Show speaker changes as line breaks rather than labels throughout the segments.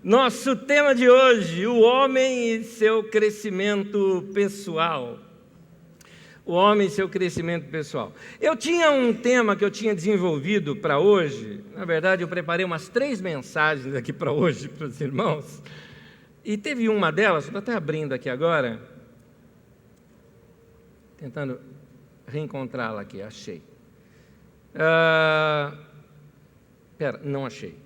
Nosso tema de hoje, o homem e seu crescimento pessoal. O homem e seu crescimento pessoal. Eu tinha um tema que eu tinha desenvolvido para hoje. Na verdade, eu preparei umas 3 mensagens aqui para hoje, para os irmãos. E teve uma delas, estou até abrindo aqui agora, tentando reencontrá-la aqui, achei. Não achei.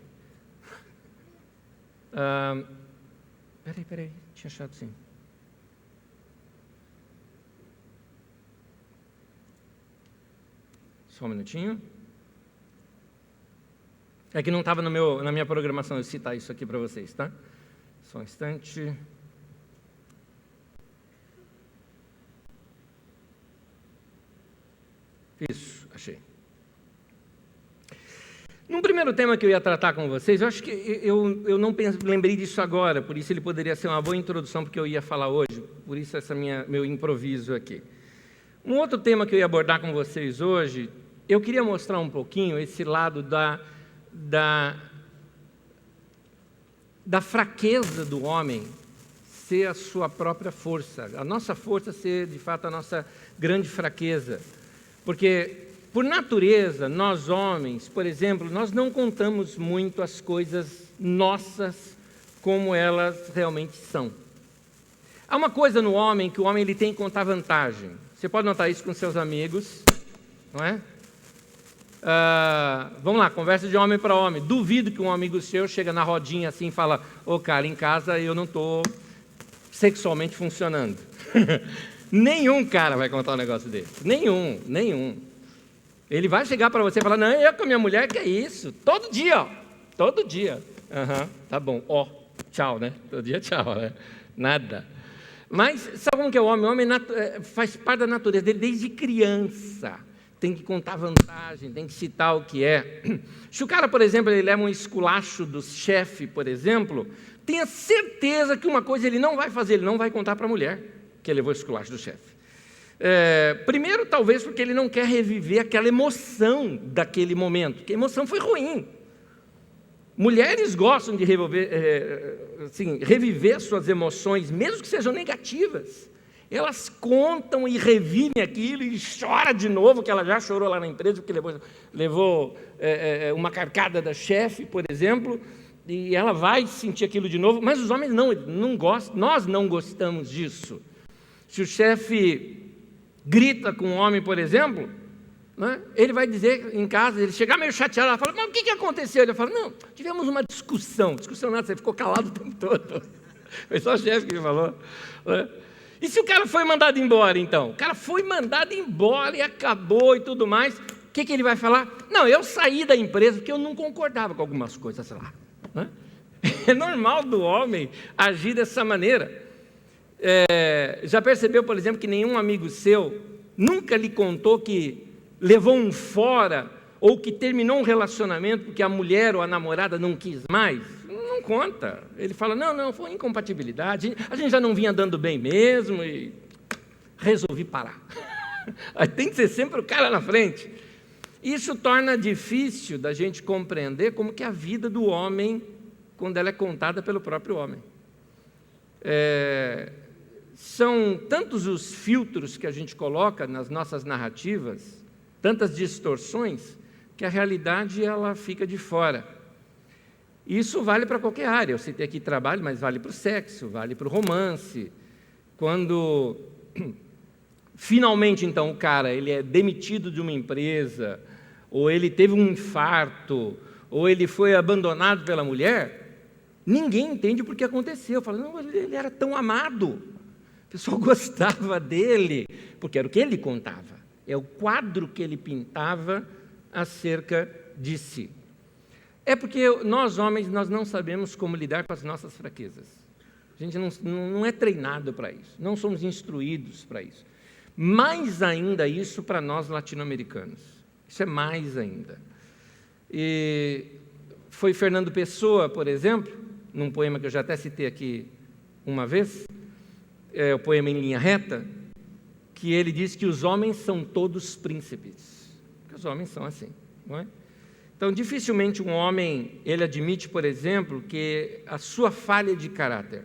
Peraí, tinha achado sim. Só um minutinho. É que não estava na minha programação eu citar isso aqui para vocês, tá? Só um instante. Isso, achei. Num primeiro tema que eu ia tratar com vocês, eu acho que eu não lembrei disso agora, por isso ele poderia ser uma boa introdução, porque eu ia falar hoje, por isso meu improviso aqui. Um outro tema que eu ia abordar com vocês hoje, eu queria mostrar um pouquinho esse lado da fraqueza do homem ser a sua própria força, a nossa força ser, de fato, a nossa grande fraqueza. Porque, por natureza, nós homens, por exemplo, nós não contamos muito as coisas nossas como elas realmente são. Há uma coisa no homem que o homem ele tem que contar vantagem. Você pode notar isso com seus amigos, não é? Vamos lá, conversa de homem para homem. Duvido que um amigo seu chega na rodinha assim e fala: ô cara, em casa eu não estou sexualmente funcionando. Nenhum cara vai contar um negócio desse. Nenhum. Ele vai chegar para você e falar: não, eu com a minha mulher, que é isso? Todo dia, ó. Todo dia. Tá bom. Ó, tchau, né? Todo dia tchau, né? Nada. Mas sabe como que é o homem? O homem faz parte da natureza dele desde criança. Tem que contar vantagem, tem que citar o que é. Se o cara, por exemplo, ele leva um esculacho do chefe, por exemplo, tenha certeza que uma coisa ele não vai fazer, ele não vai contar para a mulher que ele levou o esculacho do chefe. Primeiro, talvez porque ele não quer reviver aquela emoção daquele momento, que a emoção foi ruim. Mulheres gostam de reviver suas emoções, mesmo que sejam negativas. Elas contam e revivem aquilo e chora de novo, que ela já chorou lá na empresa, porque levou uma carcada da chefe, por exemplo, e ela vai sentir aquilo de novo, mas os homens não gostam, nós não gostamos disso. Se o chefe grita com um homem, por exemplo, né, ele vai dizer em casa, ele chegar meio chateado, ela fala: mas o que aconteceu? Ele fala: não, tivemos uma discussão nada, você ficou calado o tempo todo. Foi só o chefe que me falou, né? E se o cara foi mandado embora, então? O cara foi mandado embora e acabou e tudo mais, o que ele vai falar? Não, eu saí da empresa porque eu não concordava com algumas coisas lá. Né? É normal do homem agir dessa maneira. Já percebeu, por exemplo, que nenhum amigo seu nunca lhe contou que levou um fora ou que terminou um relacionamento porque a mulher ou a namorada não quis mais? Não conta. Ele fala: não, foi incompatibilidade, a gente já não vinha dando bem mesmo e resolvi parar. Aí tem que ser sempre o cara na frente. Isso torna difícil da gente compreender como que é a vida do homem quando ela é contada pelo próprio homem. São tantos os filtros que a gente coloca nas nossas narrativas, tantas distorções, que a realidade ela fica de fora. Isso vale para qualquer área. Eu citei aqui trabalho, mas vale para o sexo, vale para o romance. Quando finalmente então o cara ele é demitido de uma empresa, ou ele teve um infarto, ou ele foi abandonado pela mulher, ninguém entende por que aconteceu. Fala: não, ele era tão amado, o pessoal gostava dele, porque era o que ele contava, é o quadro que ele pintava acerca de si. É porque nós homens, nós não sabemos como lidar com as nossas fraquezas. A gente não é treinado para isso, não somos instruídos para isso. Mais ainda isso para nós latino-americanos. Isso é mais ainda. E foi Fernando Pessoa, por exemplo, num poema que eu já até citei aqui uma vez, o poema Em Linha Reta, que ele diz que os homens são todos príncipes. Porque os homens são assim, não é? Então, dificilmente um homem, ele admite, por exemplo, que a sua falha de caráter.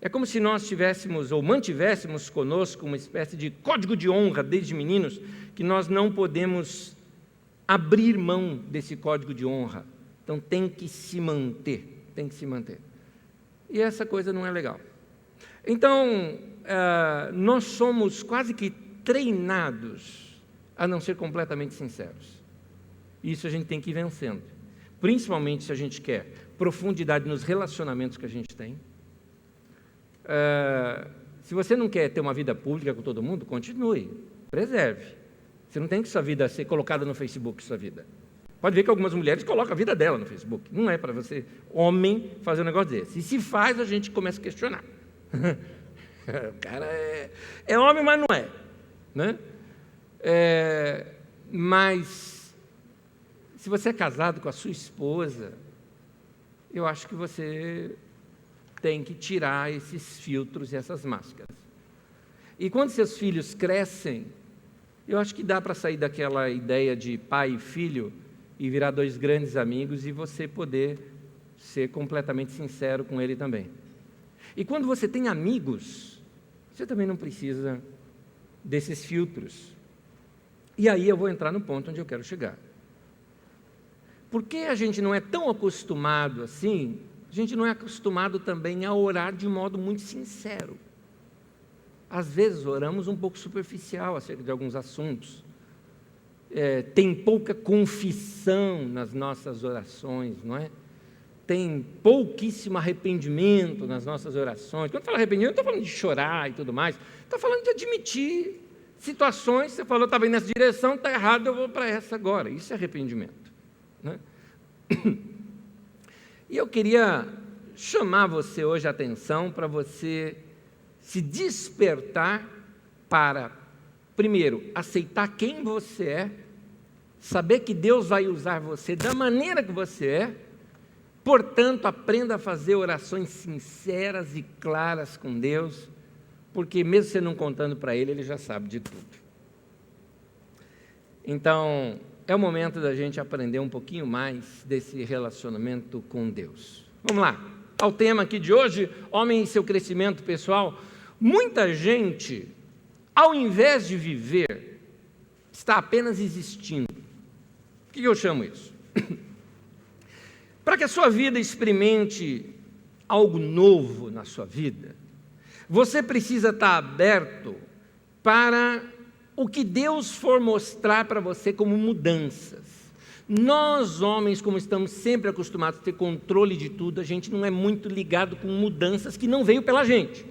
É como se nós tivéssemos ou mantivéssemos conosco uma espécie de código de honra desde meninos, que nós não podemos abrir mão desse código de honra. Então tem que se manter, tem que se manter. E essa coisa não é legal. Então, nós somos quase que treinados a não ser completamente sinceros. Isso a gente tem que ir vencendo. Principalmente se a gente quer profundidade nos relacionamentos que a gente tem. Se você não quer ter uma vida pública com todo mundo, continue, preserve. Você não tem que sua vida ser colocada no Facebook, sua vida. Pode ver que algumas mulheres colocam a vida dela no Facebook. Não é para você, homem, fazer um negócio desse. E se faz, a gente começa a questionar. O cara é homem, mas não é. Né? Mas, se você é casado com a sua esposa, eu acho que você tem que tirar esses filtros e essas máscaras. E quando seus filhos crescem, eu acho que dá para sair daquela ideia de pai e filho e virar dois grandes amigos e você poder ser completamente sincero com ele também. E quando você tem amigos, você também não precisa desses filtros. E aí eu vou entrar no ponto onde eu quero chegar. Por que a gente não é tão acostumado assim? A gente não é acostumado também a orar de modo muito sincero. Às vezes oramos um pouco superficial acerca de alguns assuntos. Tem pouca confissão nas nossas orações, não é? Tem pouquíssimo arrependimento nas nossas orações. Quando eu falo arrependimento, não estou falando de chorar e tudo mais. Estou falando de admitir situações. Você falou, estava indo nessa direção, está errado, eu vou para essa agora. Isso é arrependimento, né? E eu queria chamar você hoje a atenção para você se despertar para, primeiro, aceitar quem você é, saber que Deus vai usar você da maneira que você é, portanto, aprenda a fazer orações sinceras e claras com Deus, porque mesmo você não contando para Ele, Ele já sabe de tudo. Então, é o momento da gente aprender um pouquinho mais desse relacionamento com Deus. Vamos lá, ao tema aqui de hoje, homem e seu crescimento pessoal. Muita gente, ao invés de viver, está apenas existindo. O que eu chamo isso? Para que a sua vida experimente algo novo na sua vida, você precisa estar aberto para o que Deus for mostrar para você como mudanças. Nós, homens, como estamos sempre acostumados a ter controle de tudo, a gente não é muito ligado com mudanças que não veio pela gente.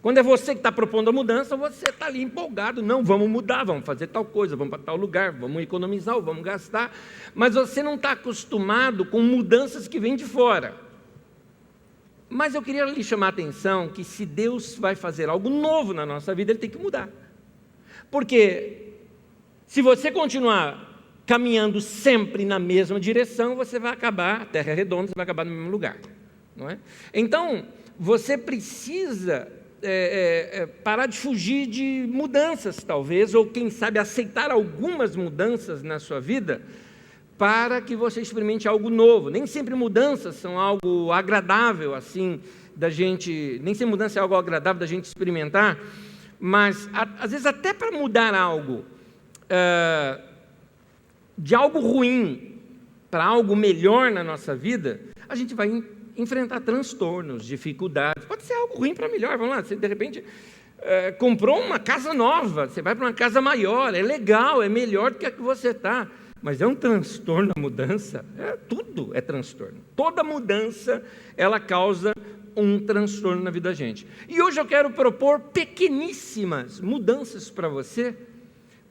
Quando é você que está propondo a mudança, você está ali empolgado, não, vamos mudar, vamos fazer tal coisa, vamos para tal lugar, vamos economizar, vamos gastar, mas você não está acostumado com mudanças que vêm de fora. Mas eu queria lhe chamar a atenção que se Deus vai fazer algo novo na nossa vida, Ele tem que mudar. Porque se você continuar caminhando sempre na mesma direção, você vai acabar, a terra é redonda, você vai acabar no mesmo lugar, não é? Então, você precisa parar de fugir de mudanças, talvez, ou quem sabe aceitar algumas mudanças na sua vida, para que você experimente algo novo. Nem sempre mudanças são algo agradável, assim, da gente, nem sempre mudança é algo agradável da gente experimentar, mas às vezes até para mudar algo, de algo ruim para algo melhor na nossa vida, a gente vai enfrentar transtornos, dificuldades. Pode ser algo ruim para melhor. Vamos lá, você de repente comprou uma casa nova, você vai para uma casa maior, é legal, é melhor do que a que você está, mas é um transtorno a mudança. Tudo é transtorno. Toda mudança, ela causa um transtorno na vida da gente. E hoje eu quero propor pequeníssimas mudanças para você,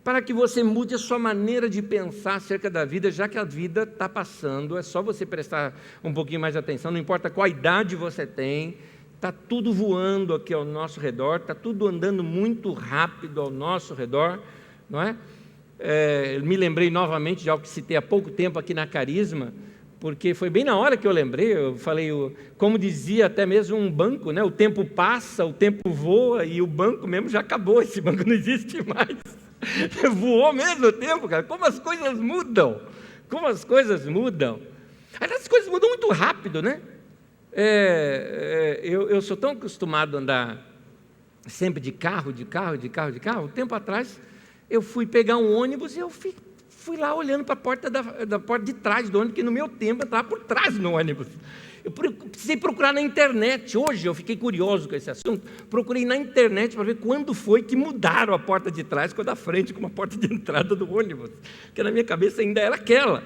para que você mude a sua maneira de pensar acerca da vida, já que a vida está passando, é só você prestar um pouquinho mais de atenção, não importa qual idade você tem, está tudo voando aqui ao nosso redor, está tudo andando muito rápido ao nosso redor, não é? Me lembrei novamente de algo que citei há pouco tempo aqui na Carisma, porque foi bem na hora que eu lembrei, eu falei, como dizia até mesmo um banco, né? O tempo passa, o tempo voa, e o banco mesmo já acabou, esse banco não existe mais. Voou mesmo o tempo, cara. Como as coisas mudam. como as coisas mudam. As coisas mudam muito rápido, né? Eu sou tão acostumado a andar sempre de carro. Um tempo atrás, eu fui pegar um ônibus e eu fui lá olhando para a porta da porta de trás do ônibus, que no meu tempo entrava por trás no ônibus. Eu precisei procurar na internet. Hoje eu fiquei curioso com esse assunto. Procurei na internet para ver quando foi que mudaram a porta de trás com a da frente, como a porta de entrada do ônibus. Porque na minha cabeça ainda era aquela.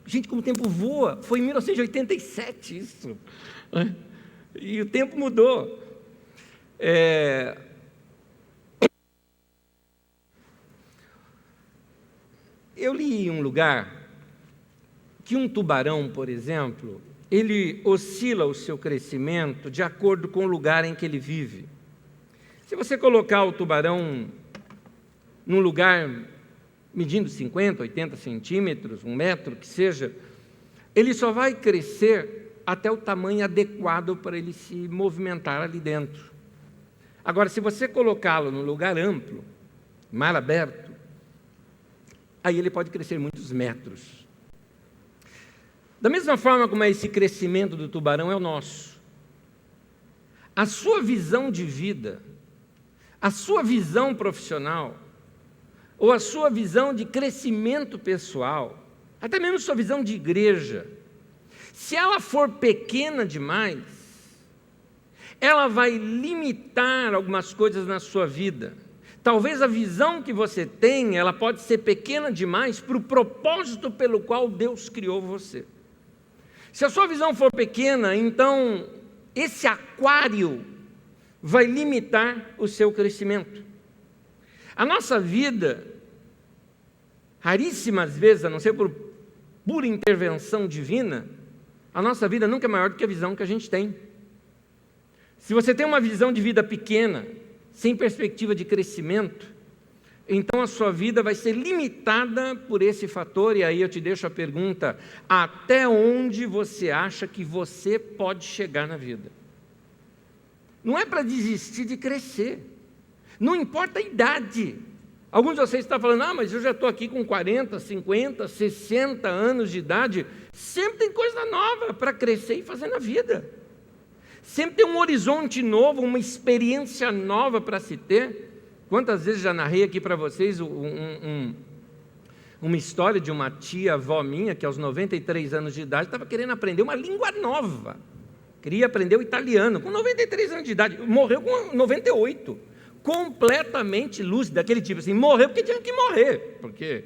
Gente, como o tempo voa. Foi em 1987 isso. E o tempo mudou. Eu li em um lugar que um tubarão, por exemplo, ele oscila o seu crescimento de acordo com o lugar em que ele vive. Se você colocar o tubarão num lugar medindo 50, 80 centímetros, 1 metro, que seja, ele só vai crescer até o tamanho adequado para ele se movimentar ali dentro. Agora, se você colocá-lo num lugar amplo, mar aberto, aí ele pode crescer muitos metros. Da mesma forma como esse crescimento do tubarão é o nosso. A sua visão de vida, a sua visão profissional, ou a sua visão de crescimento pessoal, até mesmo sua visão de igreja, se ela for pequena demais, ela vai limitar algumas coisas na sua vida. Talvez a visão que você tem, ela pode ser pequena demais para o propósito pelo qual Deus criou você. Se a sua visão for pequena, então esse aquário vai limitar o seu crescimento. A nossa vida, raríssimas vezes, a não ser por pura intervenção divina, a nossa vida nunca é maior do que a visão que a gente tem. Se você tem uma visão de vida pequena, sem perspectiva de crescimento, então a sua vida vai ser limitada por esse fator. E aí eu te deixo a pergunta: até onde você acha que você pode chegar na vida? Não é para desistir de crescer, não importa a idade. Alguns de vocês estão falando: mas eu já estou aqui com 40, 50, 60 anos de idade. Sempre tem coisa nova para crescer e fazer na vida. Sempre tem um horizonte novo, uma experiência nova para se ter. Quantas vezes já narrei aqui para vocês uma história de uma tia-avó minha, que aos 93 anos de idade estava querendo aprender uma língua nova. Queria aprender o italiano, com 93 anos de idade. Morreu com 98, completamente lúcida, aquele tipo assim, morreu porque tinha que morrer, porque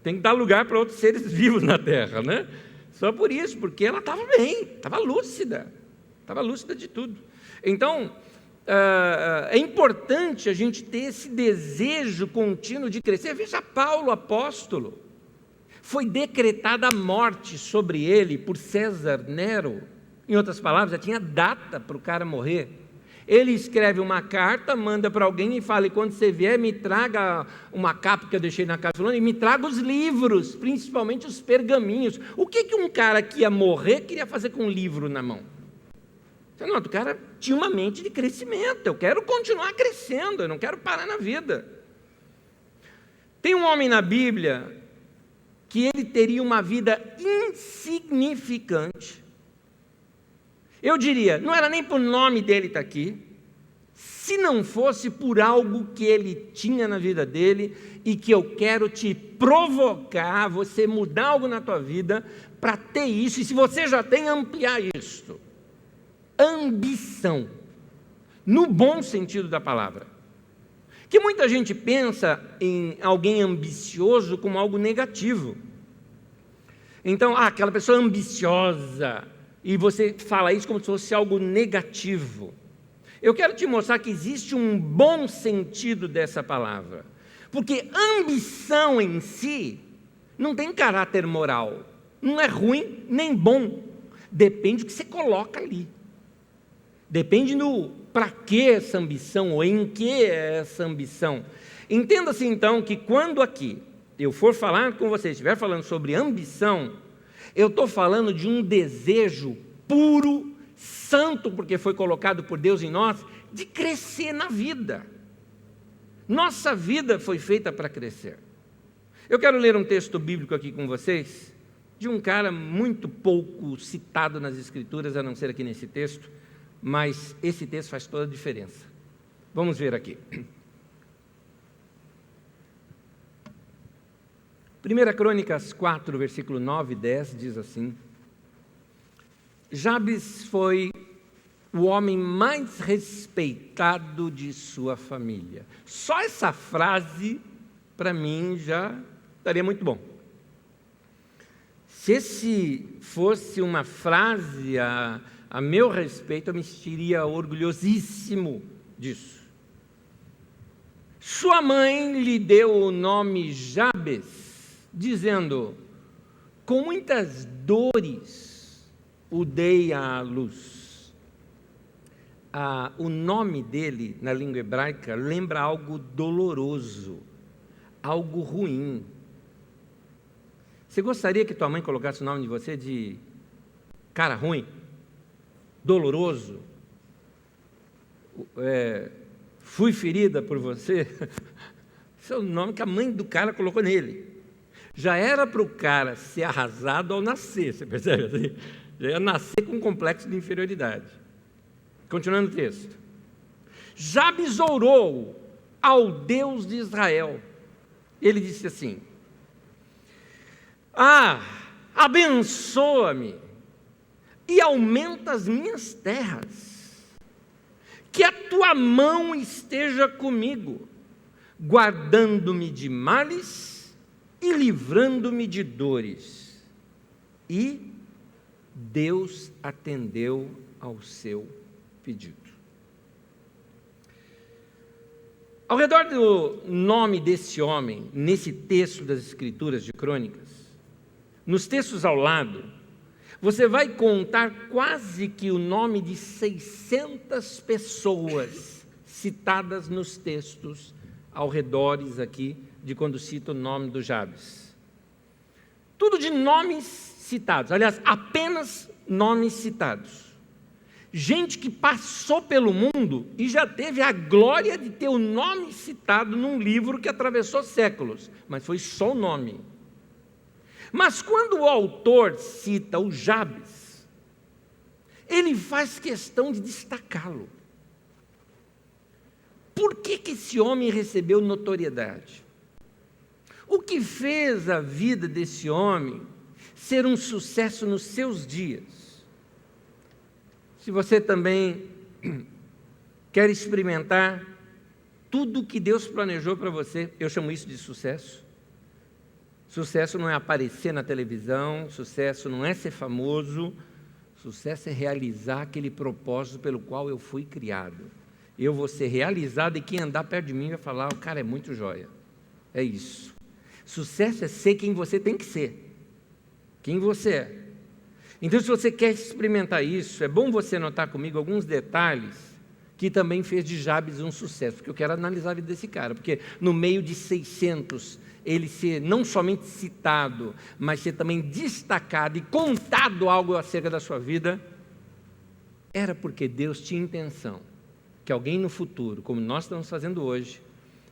tem que dar lugar para outros seres vivos na Terra, né? Só por isso, porque ela estava bem, estava lúcida de tudo. Então, é importante a gente ter esse desejo contínuo de crescer. Veja Paulo, apóstolo, foi decretada a morte sobre ele por César Nero. Em outras palavras, já tinha data para o cara morrer. Ele escreve uma carta, manda para alguém e fala: e quando você vier, me traga uma capa que eu deixei na casa fulana, e me traga os livros, principalmente os pergaminhos. O que um cara que ia morrer queria fazer com um livro na mão? Você nota, o cara tinha uma mente de crescimento. Eu quero continuar crescendo, eu não quero parar na vida. Tem um homem na Bíblia que ele teria uma vida insignificante. Eu diria, não era nem por nome dele estar aqui, se não fosse por algo que ele tinha na vida dele e que eu quero te provocar, você mudar algo na tua vida para ter isso, e se você já tem, ampliar isso. Ambição, no bom sentido da palavra. Que muita gente pensa em alguém ambicioso como algo negativo. Então, aquela pessoa ambiciosa, e você fala isso como se fosse algo negativo. Eu quero te mostrar que existe um bom sentido dessa palavra, porque ambição em si não tem caráter moral, não é ruim nem bom, depende do que você coloca ali, depende do para que essa ambição, ou em que é essa ambição. Entenda-se então que quando aqui eu for falar com você, estiver falando sobre ambição, eu estou falando de um desejo puro, santo, porque foi colocado por Deus em nós, de crescer na vida. Nossa vida foi feita para crescer. Eu quero ler um texto bíblico aqui com vocês, de um cara muito pouco citado nas Escrituras, a não ser aqui nesse texto, mas esse texto faz toda a diferença. Vamos ver aqui. 1 Crônicas 4, versículo 9 e 10 diz assim: Jabes foi o homem mais respeitado de sua família. Só essa frase, para mim, já estaria muito bom. Se esse fosse uma frase a meu respeito, eu me sentiria orgulhosíssimo disso. Sua mãe lhe deu o nome Jabes, dizendo: com muitas dores o dei à luz. O nome dele, na língua hebraica, lembra algo doloroso, algo ruim. Você gostaria que tua mãe colocasse o nome de você de cara ruim, doloroso? Fui ferida por você? Esse é o nome que a mãe do cara colocou nele. Já era para o cara ser arrasado ao nascer, você percebe assim? Já ia nascer com um complexo de inferioridade. Continuando o texto. Jabes orou ao Deus de Israel. Ele disse assim: abençoa-me e aumenta as minhas terras, que a tua mão esteja comigo, guardando-me de males e livrando-me de dores. E Deus atendeu ao seu pedido. Ao redor do nome desse homem, nesse texto das Escrituras de Crônicas, nos textos ao lado, você vai contar quase que o nome de 600 pessoas citadas nos textos ao redor aqui, de quando cita o nome do Jabes. Tudo de nomes citados, aliás, apenas nomes citados. Gente que passou pelo mundo e já teve a glória de ter o nome citado num livro que atravessou séculos, mas foi só o nome. Mas quando o autor cita o Jabes, ele faz questão de destacá-lo. Por que esse homem recebeu notoriedade? O que fez a vida desse homem ser um sucesso nos seus dias? Se você também quer experimentar tudo o que Deus planejou para você, eu chamo isso de sucesso. Sucesso não é aparecer na televisão, sucesso não é ser famoso, sucesso é realizar aquele propósito pelo qual eu fui criado. Eu vou ser realizado e quem andar perto de mim vai falar: o cara é muito joia. É isso. Sucesso é ser quem você tem que ser. Quem você é. Então, se você quer experimentar isso, é bom você anotar comigo alguns detalhes que também fez de Jabes um sucesso, porque eu quero analisar a vida desse cara, porque no meio de 600, ele ser não somente citado, mas ser também destacado e contado algo acerca da sua vida, era porque Deus tinha intenção que alguém no futuro, como nós estamos fazendo hoje,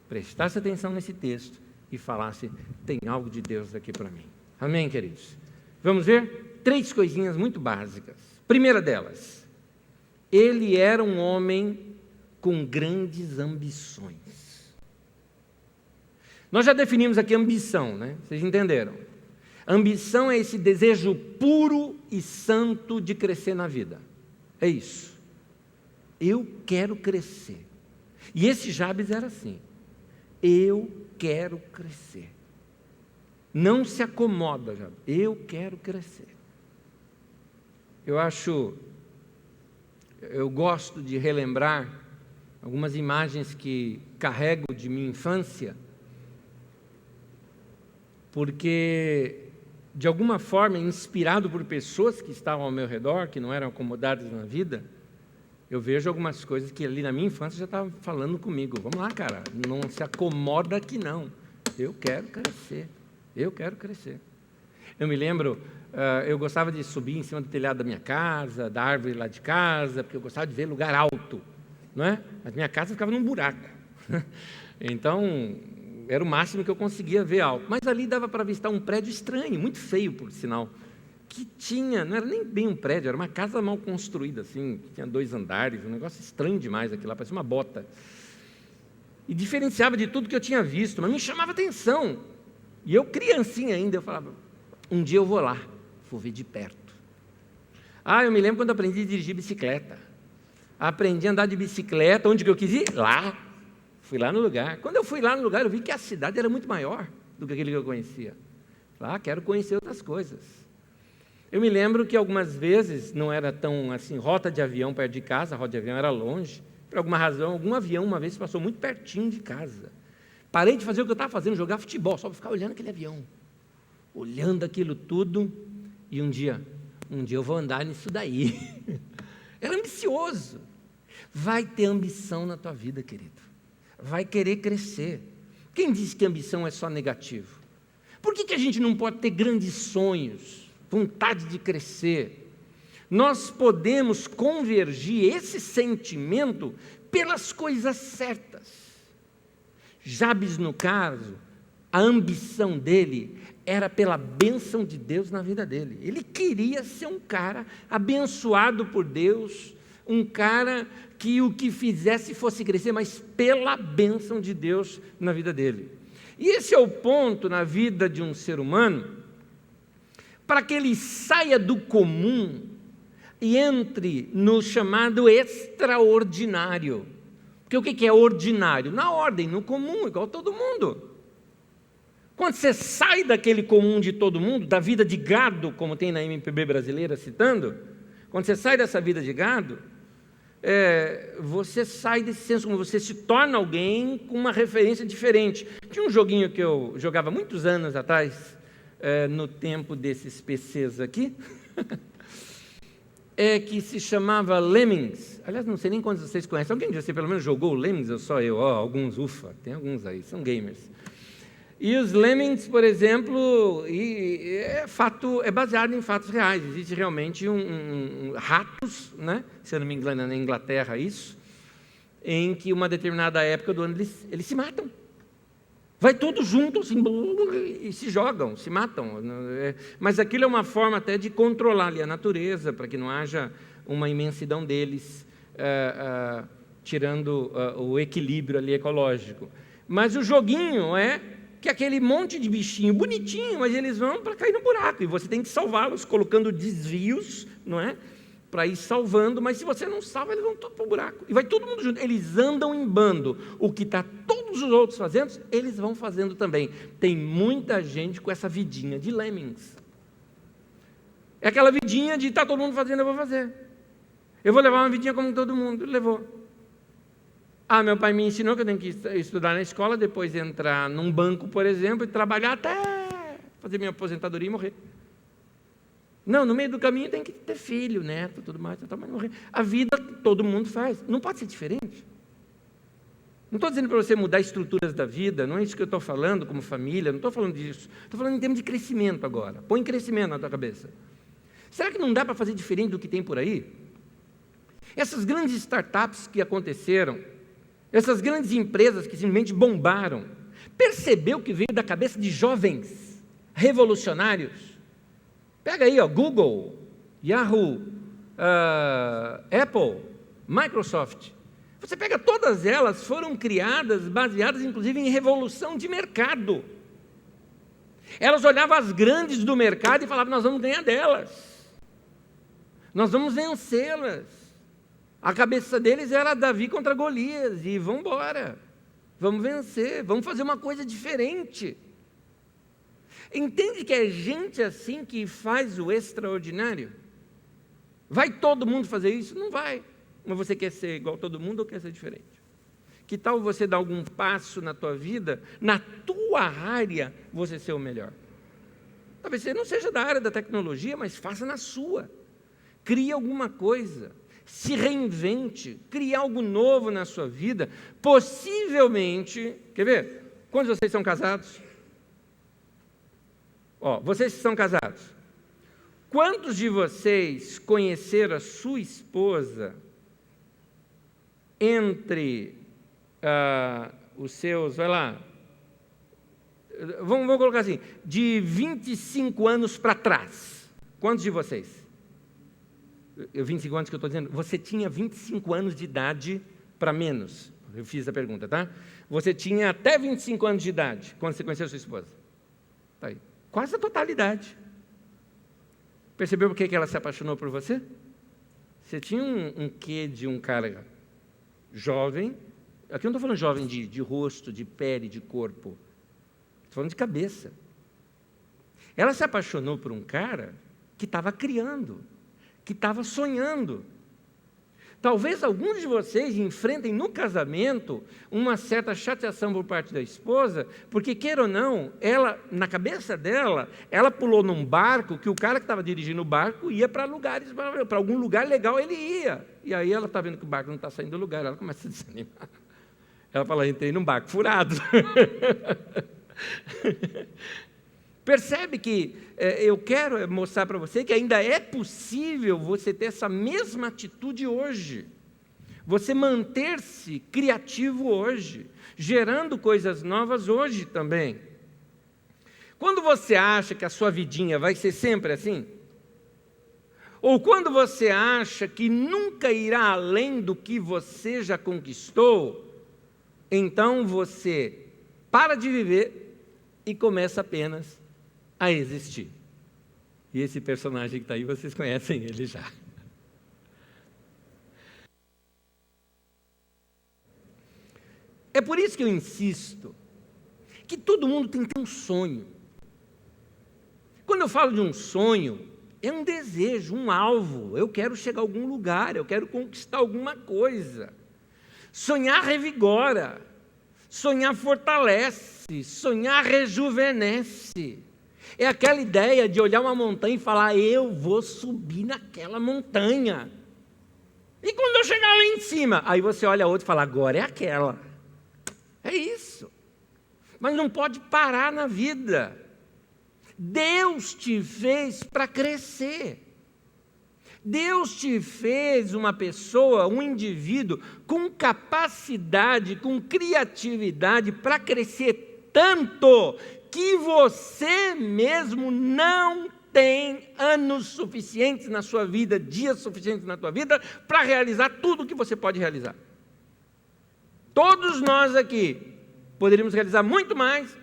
prestasse atenção nesse texto e falasse: tem algo de Deus aqui para mim. Amém, queridos? Vamos ver? 3 coisinhas muito básicas. Primeira delas, ele era um homem com grandes ambições. Nós já definimos aqui ambição, né? Vocês entenderam? Ambição é esse desejo puro e santo de crescer na vida. É isso. Eu quero crescer. E esse Jabes era assim. Eu quero crescer. Não se acomoda, Jabes. Eu quero crescer. Eu gosto de relembrar algumas imagens que carrego de minha infância, porque, de alguma forma, inspirado por pessoas que estavam ao meu redor, que não eram acomodadas na vida, eu vejo algumas coisas que ali na minha infância já estavam falando comigo. Vamos lá, cara, não se acomoda aqui não. Eu quero crescer. Eu quero crescer. Eu me lembro, eu gostava de subir em cima do telhado da minha casa, da árvore lá de casa, porque eu gostava de ver lugar alto, não é? A minha casa ficava num buraco. Então, era o máximo que eu conseguia ver alto. Mas ali dava para avistar um prédio estranho, muito feio, por sinal, que tinha, não era nem bem um prédio, era uma casa mal construída, assim, que tinha 2 andares, um negócio estranho demais aquilo lá, parecia uma bota. E diferenciava de tudo que eu tinha visto, mas me chamava atenção. E eu, criancinha ainda, eu falava, um dia eu vou lá, vou ver de perto. Eu me lembro quando aprendi a dirigir bicicleta. Aprendi a andar de bicicleta, onde que eu quis ir? Lá. Fui lá no lugar. Quando eu fui lá no lugar, eu vi que a cidade era muito maior do que aquele que eu conhecia. Quero conhecer outras coisas. Eu me lembro que algumas vezes, não era tão assim, rota de avião perto de casa, a rota de avião era longe. Por alguma razão, algum avião uma vez passou muito pertinho de casa. Parei de fazer o que eu estava fazendo, jogar futebol, só para ficar olhando aquele avião. Olhando aquilo tudo, e um dia eu vou andar nisso daí. Era ambicioso. Vai ter ambição na tua vida, querido. Vai querer crescer. Quem disse que ambição é só negativo? Por que a gente não pode ter grandes sonhos, vontade de crescer? Nós podemos convergir esse sentimento pelas coisas certas. Jabes, no caso, a ambição dele era pela bênção de Deus na vida dele. Ele queria ser um cara abençoado por Deus, um cara que o que fizesse fosse crescer, mas pela bênção de Deus na vida dele. E esse é o ponto na vida de um ser humano, para que ele saia do comum e entre no chamado extraordinário. Porque o que é ordinário? Na ordem, no comum, igual todo mundo. Quando você sai daquele comum de todo mundo, da vida de gado, como tem na MPB brasileira citando, quando você sai dessa vida de gado, você sai desse senso, como você se torna alguém com uma referência diferente. Tinha um joguinho que eu jogava muitos anos atrás, no tempo desses PCs aqui, que se chamava Lemmings. Aliás, não sei nem quantos vocês conhecem. Alguém de vocês pelo menos jogou o Lemmings? Ou só eu? Alguns, ufa, tem alguns aí, são gamers. E os Lemmings, por exemplo, é baseado em fatos reais. Existe realmente ratos, né? Se eu não me engano, na Inglaterra isso, em que uma determinada época do ano eles se matam. Vai todos juntos assim, e se jogam, se matam. Mas aquilo é uma forma até de controlar ali a natureza, para que não haja uma imensidão deles, tirando o equilíbrio ali ecológico. Mas o joguinho que aquele monte de bichinho bonitinho, mas eles vão para cair no buraco, e você tem que salvá-los, colocando desvios, não é? Para ir salvando, mas se você não salva, eles vão todos para o buraco, e vai todo mundo junto, eles andam em bando, o que está todos os outros fazendo, eles vão fazendo também. Tem muita gente com essa vidinha de Lemmings, é aquela vidinha de está todo mundo fazendo, eu vou fazer, eu vou levar uma vidinha como todo mundo, levou. Meu pai me ensinou que eu tenho que estudar na escola, depois entrar num banco, por exemplo, e trabalhar até fazer minha aposentadoria e morrer. Não, no meio do caminho tem que ter filho, neto, tudo mais, mas morrer. A vida todo mundo faz, não pode ser diferente. Não estou dizendo para você mudar estruturas da vida, não é isso que eu estou falando como família, não estou falando disso. Estou falando em termos de crescimento agora. Põe crescimento na tua cabeça. Será que não dá para fazer diferente do que tem por aí? Essas grandes startups que aconteceram, essas grandes empresas que simplesmente bombaram, percebeu que veio da cabeça de jovens revolucionários? Pega aí, Google, Yahoo, Apple, Microsoft. Você pega todas elas, foram criadas, baseadas inclusive em revolução de mercado. Elas olhavam as grandes do mercado e falavam, nós vamos ganhar delas. Nós vamos vencê-las. A cabeça deles era Davi contra Golias, e vamos embora, vamos vencer, vamos fazer uma coisa diferente. Entende que é gente assim que faz o extraordinário? Vai todo mundo fazer isso? Não vai. Mas você quer ser igual a todo mundo ou quer ser diferente? Que tal você dar algum passo na tua vida, na tua área, você ser o melhor? Talvez você não seja da área da tecnologia, mas faça na sua. Crie alguma coisa. Se reinvente, crie algo novo na sua vida, possivelmente, quer ver? Quantos de vocês são casados? Vocês que são casados, quantos de vocês conheceram a sua esposa entre os seus, Vamos colocar assim, de 25 anos para trás. Quantos de vocês? 25 anos que eu estou dizendo, você tinha 25 anos de idade para menos. Eu fiz a pergunta, tá? Você tinha até 25 anos de idade quando você conheceu sua esposa. Tá aí. Quase a totalidade. Percebeu por que ela se apaixonou por você? Você tinha um quê de um cara jovem. Aqui eu não estou falando jovem de rosto, de pele, de corpo. Estou falando de cabeça. Ela se apaixonou por um cara que estava criando, que estava sonhando. Talvez alguns de vocês enfrentem no casamento uma certa chateação por parte da esposa, porque, queira ou não, ela, na cabeça dela, ela pulou num barco que o cara que estava dirigindo o barco ia para lugares, para algum lugar legal ele ia. E aí ela está vendo que o barco não está saindo do lugar, ela começa a desanimar. Ela fala, entrei num barco furado. Percebe que eu quero mostrar para você que ainda é possível você ter essa mesma atitude hoje. Você manter-se criativo hoje, gerando coisas novas hoje também. Quando você acha que a sua vidinha vai ser sempre assim, ou quando você acha que nunca irá além do que você já conquistou, então você para de viver e começa apenas a existir. E esse personagem que está aí, vocês conhecem ele já. É por isso que eu insisto que todo mundo tem que ter um sonho. Quando eu falo de um sonho, é um desejo, um alvo. Eu quero chegar a algum lugar, eu quero conquistar alguma coisa. Sonhar revigora, sonhar fortalece, sonhar rejuvenesce. É aquela ideia de olhar uma montanha e falar, eu vou subir naquela montanha. E quando eu chegar lá em cima, aí você olha a outra e fala, agora é aquela. É isso. Mas não pode parar na vida. Deus te fez para crescer. Deus te fez uma pessoa, um indivíduo, com capacidade, com criatividade para crescer tanto que você mesmo não tem anos suficientes na sua vida, dias suficientes na tua vida, para realizar tudo o que você pode realizar. Todos nós aqui poderíamos realizar muito mais,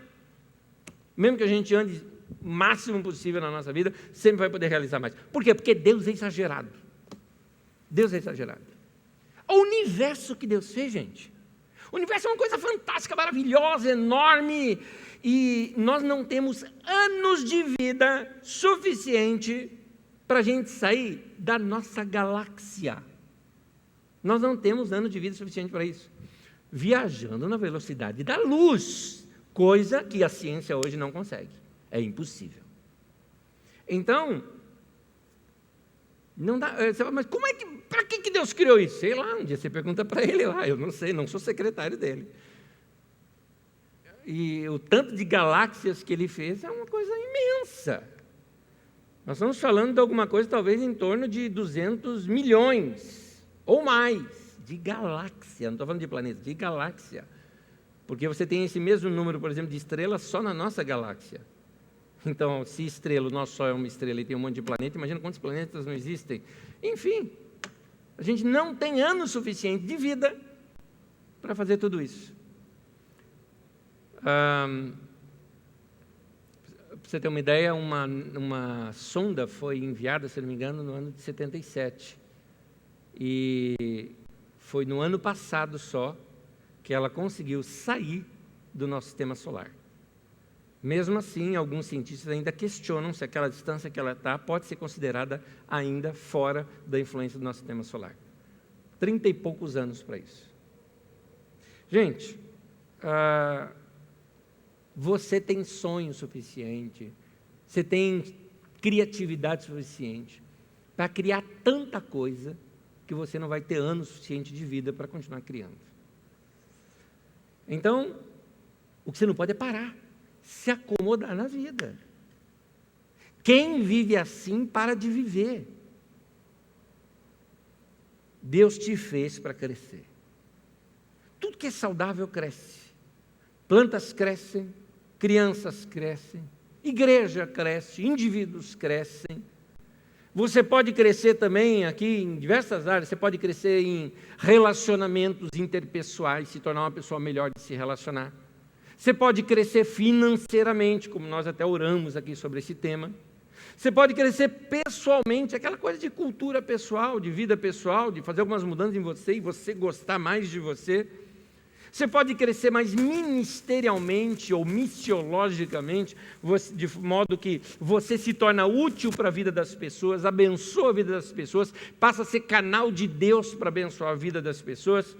mesmo que a gente ande o máximo possível na nossa vida, sempre vai poder realizar mais. Por quê? Porque Deus é exagerado. Deus é exagerado. O universo que Deus fez, gente. O universo é uma coisa fantástica, maravilhosa, enorme, e nós não temos anos de vida suficiente para a gente sair da nossa galáxia. Nós não temos anos de vida suficiente para isso. Viajando na velocidade da luz, coisa que a ciência hoje não consegue. É impossível. Então, não dá. Você fala, mas como é que, para que Deus criou isso? Sei lá, um dia você pergunta para ele lá, eu não sei, não sou secretário dele. E o tanto de galáxias que ele fez é uma coisa imensa. Nós estamos falando de alguma coisa talvez em torno de 200 milhões ou mais de galáxia. Não estou falando de planeta, de galáxia. Porque você tem esse mesmo número, por exemplo, de estrelas só na nossa galáxia. Então, se estrela, o nosso Sol é uma estrela e tem um monte de planeta, imagina quantos planetas não existem. Enfim, a gente não tem ano suficiente de vida para fazer tudo isso. Para você ter uma ideia, uma sonda foi enviada, se não me engano, no ano de 77. E foi no ano passado só que ela conseguiu sair do nosso sistema solar. Mesmo assim, alguns cientistas ainda questionam se aquela distância que ela está pode ser considerada ainda fora da influência do nosso sistema solar. 30 e poucos anos para isso. Gente, você tem sonho suficiente, você tem criatividade suficiente para criar tanta coisa que você não vai ter anos suficiente de vida para continuar criando. Então, o que você não pode é parar, se acomodar na vida. Quem vive assim para de viver. Deus te fez para crescer. Tudo que é saudável cresce. Plantas crescem, crianças crescem, igreja cresce, indivíduos crescem. Você pode crescer também aqui em diversas áreas, você pode crescer em relacionamentos interpessoais, se tornar uma pessoa melhor de se relacionar. Você pode crescer financeiramente, como nós até oramos aqui sobre esse tema. Você pode crescer pessoalmente, aquela coisa de cultura pessoal, de vida pessoal, de fazer algumas mudanças em você e você gostar mais de você. Você pode crescer mais ministerialmente ou missiologicamente, de modo que você se torna útil para a vida das pessoas, abençoa a vida das pessoas, passa a ser canal de Deus para abençoar a vida das pessoas.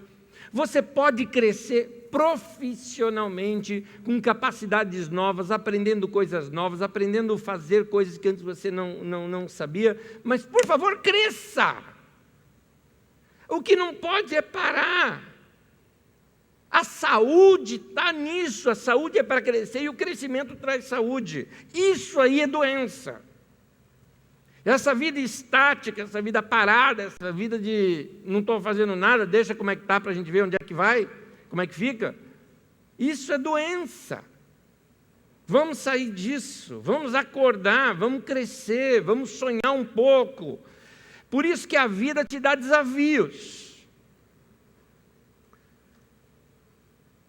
Você pode crescer profissionalmente, com capacidades novas, aprendendo coisas novas, aprendendo a fazer coisas que antes você não sabia. Mas, por favor, cresça! O que não pode é parar. A saúde está nisso, a saúde é para crescer e o crescimento traz saúde. Isso aí é doença. Essa vida estática, essa vida parada, essa vida de não estou fazendo nada, deixa como é que está para a gente ver onde é que vai, como é que fica. Isso é doença. Vamos sair disso, vamos acordar, vamos crescer, vamos sonhar um pouco. Por isso que a vida te dá desafios.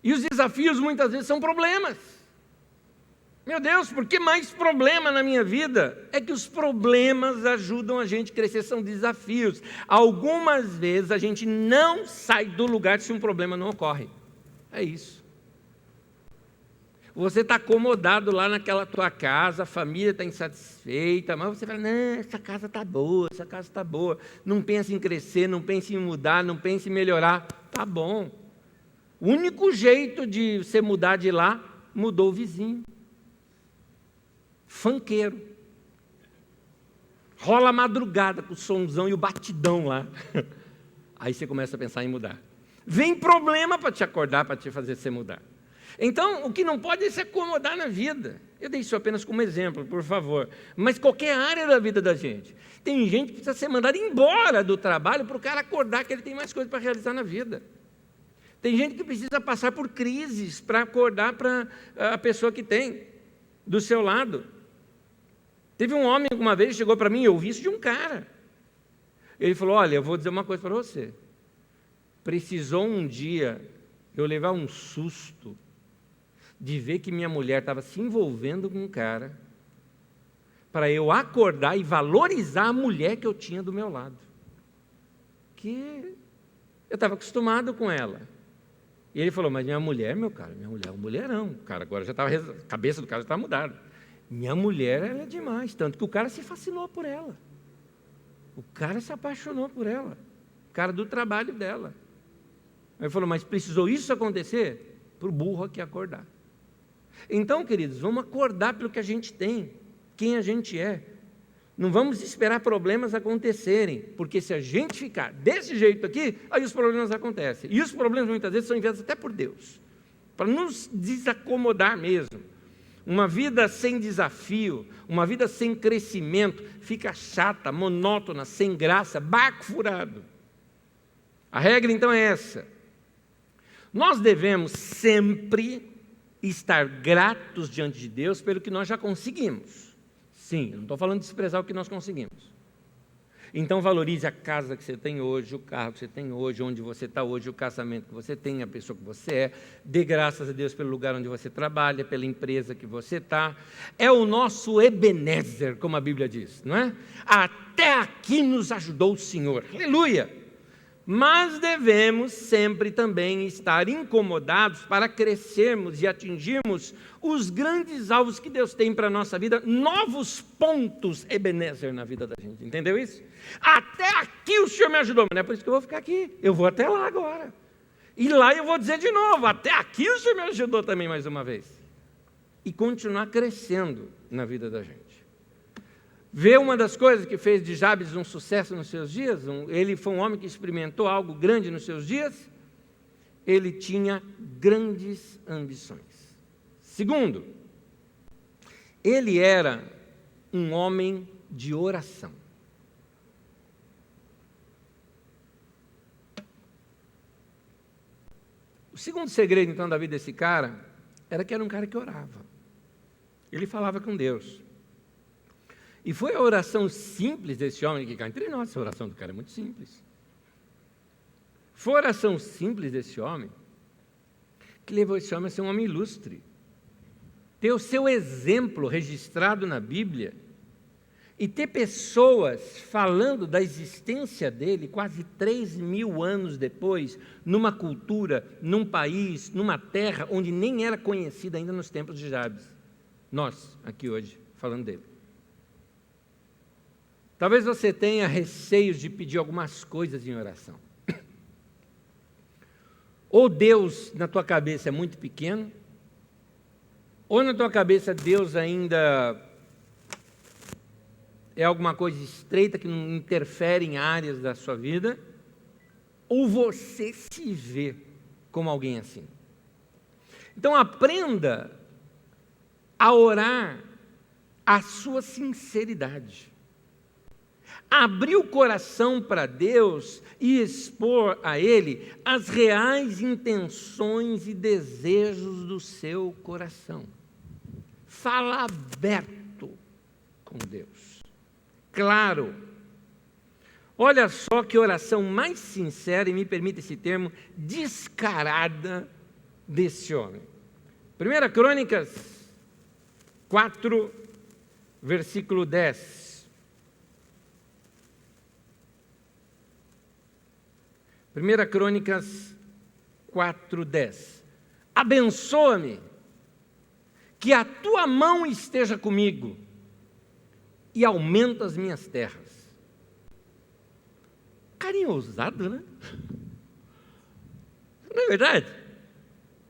E os desafios muitas vezes são problemas. Meu Deus, por que mais problema na minha vida? É que os problemas ajudam a gente a crescer, são desafios. Algumas vezes a gente não sai do lugar se um problema não ocorre. É isso. Você está acomodado lá naquela tua casa, a família está insatisfeita, mas você fala, não, essa casa está boa, essa casa está boa. Não pensa em crescer, não pensa em mudar, não pensa em melhorar. Tá bom. O único jeito de você mudar de lá, mudou o vizinho. Funkeiro. Rola a madrugada com o somzão e o batidão lá. Aí você começa a pensar em mudar. Vem problema para te acordar, para te fazer você mudar. Então, o que não pode é se acomodar na vida. Eu dei isso apenas como exemplo, por favor. Mas qualquer área da vida da gente. Tem gente que precisa ser mandada embora do trabalho para o cara acordar que ele tem mais coisas para realizar na vida. Tem gente que precisa passar por crises para acordar para a pessoa que tem do seu lado. Teve um homem uma vez, chegou para mim, eu ouvi isso de um cara. Ele falou, olha, eu vou dizer uma coisa para você. Precisou um dia eu levar um susto de ver que minha mulher estava se envolvendo com um cara para eu acordar e valorizar a mulher que eu tinha do meu lado. Que eu estava acostumado com ela. E ele falou, mas minha mulher, meu cara, minha mulher é um mulherão. O cara agora já estava, a cabeça do cara já estava mudada. Minha mulher, ela é demais, tanto que o cara se fascinou por ela. O cara se apaixonou por ela. O cara do trabalho dela. Ele falou, mas precisou isso acontecer? Para o burro aqui acordar. Então, queridos, vamos acordar pelo que a gente tem, quem a gente é. Não vamos esperar problemas acontecerem, porque se a gente ficar desse jeito aqui, aí os problemas acontecem. E os problemas muitas vezes são enviados até por Deus, para nos desacomodar mesmo. Uma vida sem desafio, uma vida sem crescimento, fica chata, monótona, sem graça, barco furado. A regra então é essa. Nós devemos sempre estar gratos diante de Deus pelo que nós já conseguimos. Sim, eu não estou falando de desprezar o que nós conseguimos. Então valorize a casa que você tem hoje, o carro que você tem hoje, onde você está hoje, o casamento que você tem, a pessoa que você é. Dê graças a Deus pelo lugar onde você trabalha, pela empresa que você está. É o nosso Ebenezer, como a Bíblia diz, não é? Até aqui nos ajudou o Senhor. Aleluia! Mas devemos sempre também estar incomodados para crescermos e atingirmos os grandes alvos que Deus tem para a nossa vida, novos pontos Ebenezer na vida da gente, entendeu isso? Até aqui o Senhor me ajudou, mas não é por isso que eu vou ficar aqui, eu vou até lá agora. E lá eu vou dizer de novo, até aqui o Senhor me ajudou também mais uma vez. E continuar crescendo na vida da gente. Vê uma das coisas que fez de Jabes um sucesso nos seus dias, ele foi um homem que experimentou algo grande nos seus dias, ele tinha grandes ambições. Segundo, ele era um homem de oração. O segundo segredo, então, da vida desse cara, era que era um cara que orava. Ele falava com Deus. E foi a oração simples desse homem, que cá entre nós, a oração do cara é muito simples. Foi a oração simples desse homem que levou esse homem a ser um homem ilustre. Ter o seu exemplo registrado na Bíblia e ter pessoas falando da existência dele quase 3.000 anos depois, numa cultura, num país, numa terra onde nem era conhecida ainda nos tempos de Jabes. Nós, aqui hoje, falando dele. Talvez você tenha receios de pedir algumas coisas em oração. Ou Deus na tua cabeça é muito pequeno, ou na tua cabeça Deus ainda é alguma coisa estreita que não interfere em áreas da sua vida, ou você se vê como alguém assim. Então aprenda a orar a sua sinceridade. Abrir o coração para Deus e expor a Ele as reais intenções e desejos do seu coração. Fala aberto com Deus. Claro. Olha só que oração mais sincera, e me permita esse termo, descarada desse homem. 1 Crônicas 4, versículo 10. 1 Crônicas 4:10. Abençoa-me, que a tua mão esteja comigo e aumenta as minhas terras. Carinho ousado, né? Não é verdade?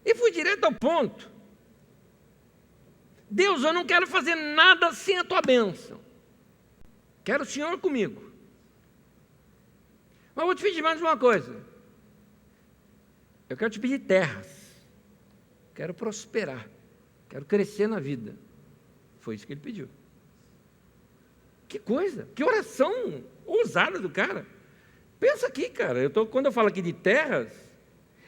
E fui direto ao ponto. Deus, eu não quero fazer nada sem a tua bênção. Quero o Senhor comigo. Mas vou te pedir mais uma coisa. Eu quero te pedir terras. Quero prosperar. Quero crescer na vida. Foi isso que ele pediu. Que coisa, que oração ousada do cara. Pensa aqui, cara. Quando eu falo aqui de terras,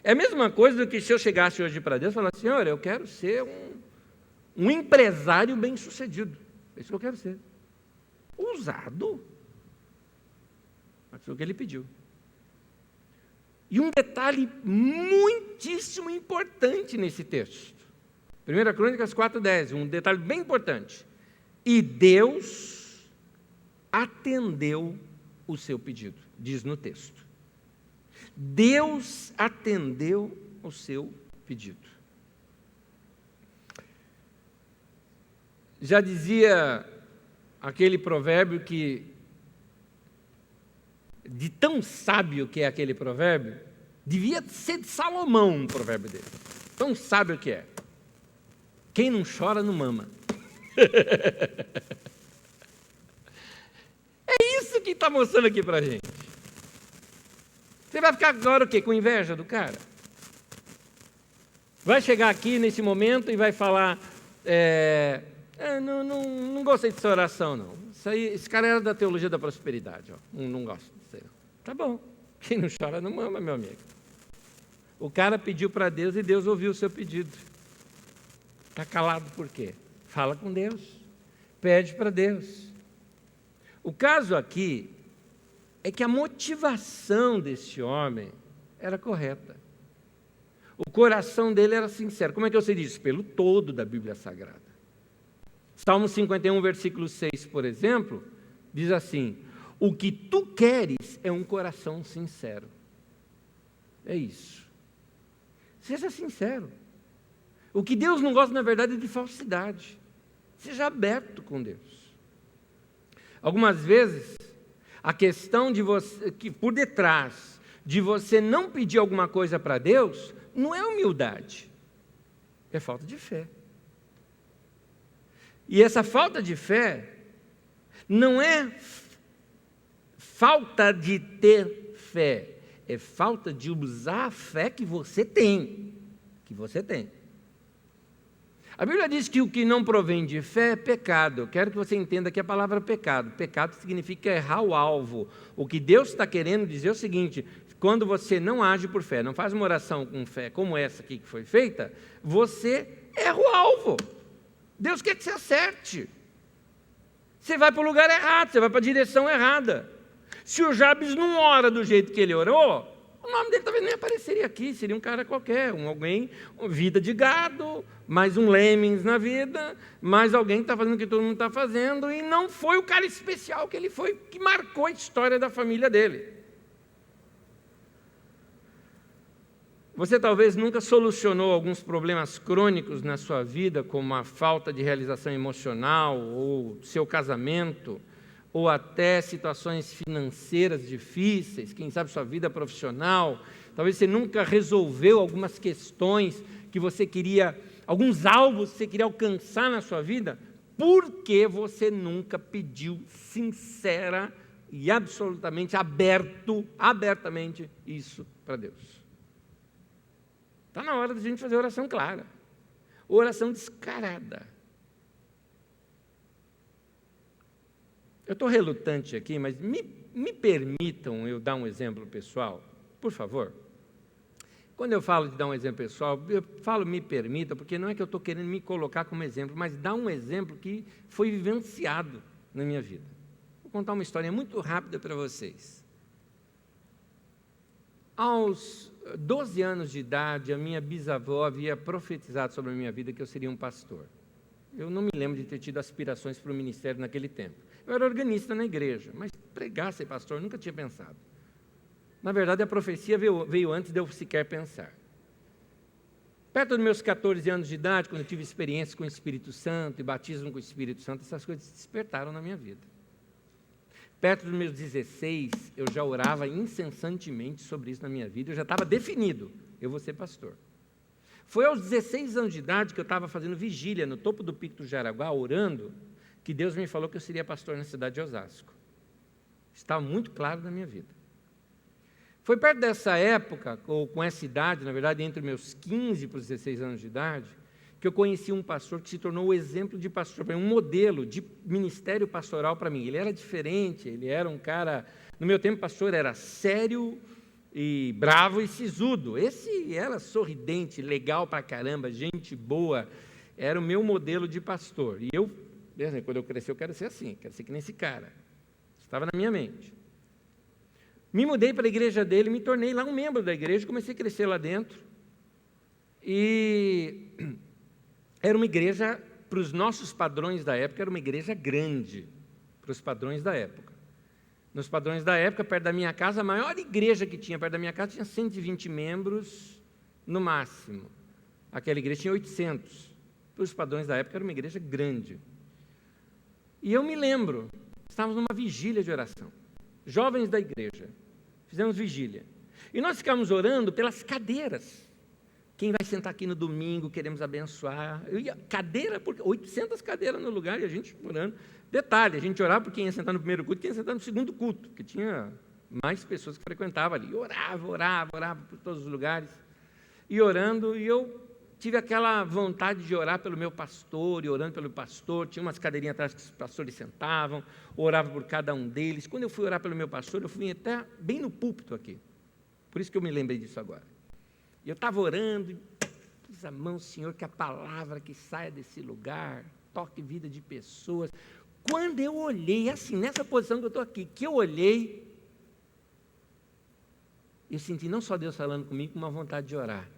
é a mesma coisa do que se eu chegasse hoje para Deus e falasse: Senhor, eu quero ser um empresário bem-sucedido. É isso que eu quero ser. Ousado. Mas foi o que ele pediu. E um detalhe muitíssimo importante nesse texto. 1 Crônicas 4:10, um detalhe bem importante. E Deus atendeu o seu pedido, diz no texto. Deus atendeu o seu pedido. Já dizia aquele provérbio que, de tão sábio que é aquele provérbio, devia ser de Salomão um provérbio dele. Tão sábio que é. Quem não chora não mama. É isso que está mostrando aqui para a gente. Você vai ficar agora o quê? Com inveja do cara? Vai chegar aqui nesse momento e vai falar: não gostei dessa oração, não. Esse cara era da teologia da prosperidade. Ó. Não gosto disso aí, não. Tá bom. Quem não chora não mama, meu amigo. O cara pediu para Deus e Deus ouviu o seu pedido. Está calado por quê? Fala com Deus. Pede para Deus. O caso aqui é que a motivação desse homem era correta. O coração dele era sincero. Como é que eu sei disso? Pelo todo da Bíblia Sagrada. Salmo 51, versículo 6, por exemplo, diz assim: o que tu queres é um coração sincero. É isso. Seja sincero. O que Deus não gosta, na verdade, é de falsidade. Seja aberto com Deus. Algumas vezes, a questão de você, que por detrás de você não pedir alguma coisa para Deus, não é humildade, é falta de fé. E essa falta de fé não é falta de ter fé, é falta de usar a fé que você tem. A Bíblia diz que o que não provém de fé é pecado. Eu quero que você entenda que a palavra pecado. Pecado significa errar o alvo. O que Deus está querendo dizer é o seguinte: quando você não age por fé, não faz uma oração com fé como essa aqui que foi feita, você erra o alvo. Deus quer que você acerte. Você vai para o lugar errado, você vai para a direção errada. Se o Jabes não ora do jeito que ele orou, o nome dele talvez nem apareceria aqui, seria um cara qualquer, alguém, vida de gado, mais um lemmings na vida, mais alguém que está fazendo o que todo mundo está fazendo, e não foi o cara especial que ele foi, que marcou a história da família dele. Você talvez nunca solucionou alguns problemas crônicos na sua vida, como a falta de realização emocional, ou seu casamento, ou até situações financeiras difíceis, quem sabe sua vida profissional. Talvez você nunca resolveu algumas questões que você queria, alguns alvos que você queria alcançar na sua vida, porque você nunca pediu sincera e absolutamente abertamente isso para Deus. Está na hora de a gente fazer oração clara, oração descarada. Eu estou relutante aqui, mas me permitam eu dar um exemplo pessoal, por favor. Quando eu falo de dar um exemplo pessoal, eu falo me permita, porque não é que eu estou querendo me colocar como exemplo, mas dar um exemplo que foi vivenciado na minha vida. Vou contar uma história muito rápida para vocês. Aos 12 anos de idade, a minha bisavó havia profetizado sobre a minha vida que eu seria um pastor. Eu não me lembro de ter tido aspirações para o ministério naquele tempo. Eu era organista na igreja, mas pregar ser pastor eu nunca tinha pensado. Na verdade, a profecia veio antes de eu sequer pensar. Perto dos meus 14 anos de idade, quando eu tive experiência com o Espírito Santo e batismo com o Espírito Santo, essas coisas se despertaram na minha vida. Perto dos meus 16, eu já orava incessantemente sobre isso na minha vida, eu já estava definido, eu vou ser pastor. Foi aos 16 anos de idade que eu estava fazendo vigília no topo do Pico do Jaraguá, orando, que Deus me falou que eu seria pastor na cidade de Osasco. Estava muito claro na minha vida. Foi perto dessa época, ou com essa idade, na verdade, entre meus 15 para os 16 anos de idade, que eu conheci um pastor que se tornou o exemplo de pastor, um modelo de ministério pastoral para mim. Ele era diferente, ele era um cara... No meu tempo, pastor era sério e bravo e sisudo. Esse era sorridente, legal pra caramba, gente boa. Era o meu modelo de pastor. E eu, quando eu crescer, eu quero ser assim, quero ser que nem esse cara. Estava na minha mente. Me mudei para a igreja dele, me tornei lá um membro da igreja, comecei a crescer lá dentro. E era uma igreja, para os nossos padrões da época, era uma igreja grande, para os padrões da época. Nos padrões da época, perto da minha casa, a maior igreja que tinha perto da minha casa tinha 120 membros no máximo. Aquela igreja tinha 800. Para os padrões da época, era uma igreja grande. E eu me lembro, estávamos numa vigília de oração. Jovens da igreja, fizemos vigília. E nós ficávamos orando pelas cadeiras. Quem vai sentar aqui no domingo, queremos abençoar. Cadeira, porque 800 cadeiras no lugar e a gente orando. Detalhe, a gente orava por quem ia sentar no primeiro culto e quem ia sentar no segundo culto, porque tinha mais pessoas que frequentavam ali. E orava por todos os lugares. E orando, e eu tive aquela vontade de orar pelo meu pastor, e orando pelo pastor. Tinha umas cadeirinhas atrás que os pastores sentavam, orava por cada um deles. Quando eu fui orar pelo meu pastor, eu fui até bem no púlpito aqui. Por isso que eu me lembrei disso agora. E eu estava orando, e pus a mão, Senhor, que a palavra que saia desse lugar toque vida de pessoas. Quando eu olhei, assim, nessa posição que eu estou aqui, que eu olhei, eu senti não só Deus falando comigo, como uma vontade de orar.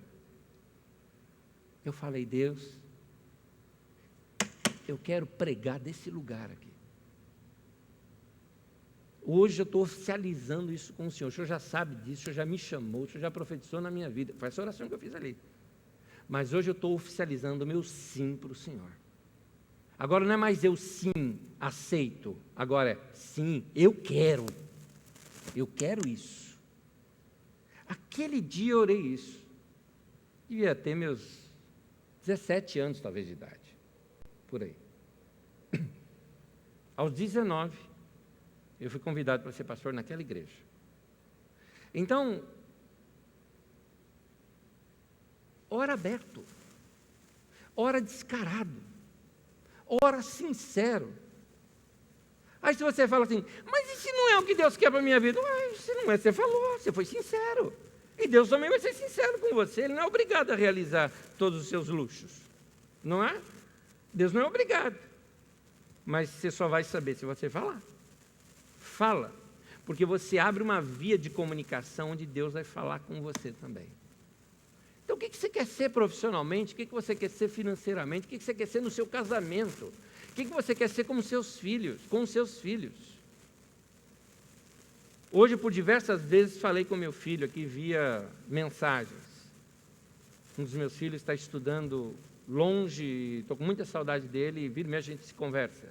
Eu falei, Deus, eu quero pregar desse lugar aqui. Hoje eu estou oficializando isso com o Senhor já sabe disso, o Senhor já me chamou, o Senhor já profetizou na minha vida, foi essa oração que eu fiz ali. Mas hoje eu estou oficializando o meu sim para o Senhor. Agora não é mais eu sim, aceito, agora é sim, eu quero isso. Aquele dia eu orei isso, devia ter meus 17 anos talvez de idade, por aí. Aos 19, eu fui convidado para ser pastor naquela igreja. Então, ora aberto, ora descarado, ora sincero. Aí se você fala assim, mas e se não é o que Deus quer para a minha vida? Se não é, você falou, você foi sincero. E Deus também vai ser sincero com você, Ele não é obrigado a realizar todos os seus luxos, não é? Deus não é obrigado. Mas você só vai saber se você falar. Fala. Porque você abre uma via de comunicação onde Deus vai falar com você também. Então, o que você quer ser profissionalmente? O que você quer ser financeiramente? O que você quer ser no seu casamento? O que você quer ser com os seus filhos? Hoje, por diversas vezes, falei com meu filho aqui via mensagens. Um dos meus filhos está estudando longe, estou com muita saudade dele, e vira e mexe a gente se conversa.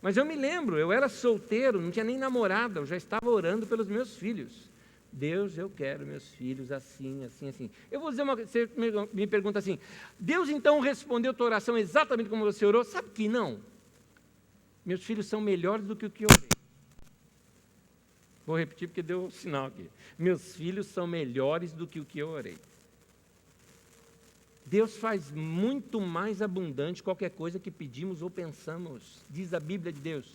Mas eu me lembro, eu era solteiro, não tinha nem namorada, eu já estava orando pelos meus filhos. Deus, eu quero meus filhos assim, assim, assim. Eu vou dizer uma coisa, você me pergunta assim, Deus então respondeu a tua oração exatamente como você orou? Sabe que não? Meus filhos são melhores do que o que eu orei. Vou repetir porque deu um sinal aqui. Meus filhos são melhores do que o que eu orei. Deus faz muito mais abundante qualquer coisa que pedimos ou pensamos. Diz a Bíblia de Deus,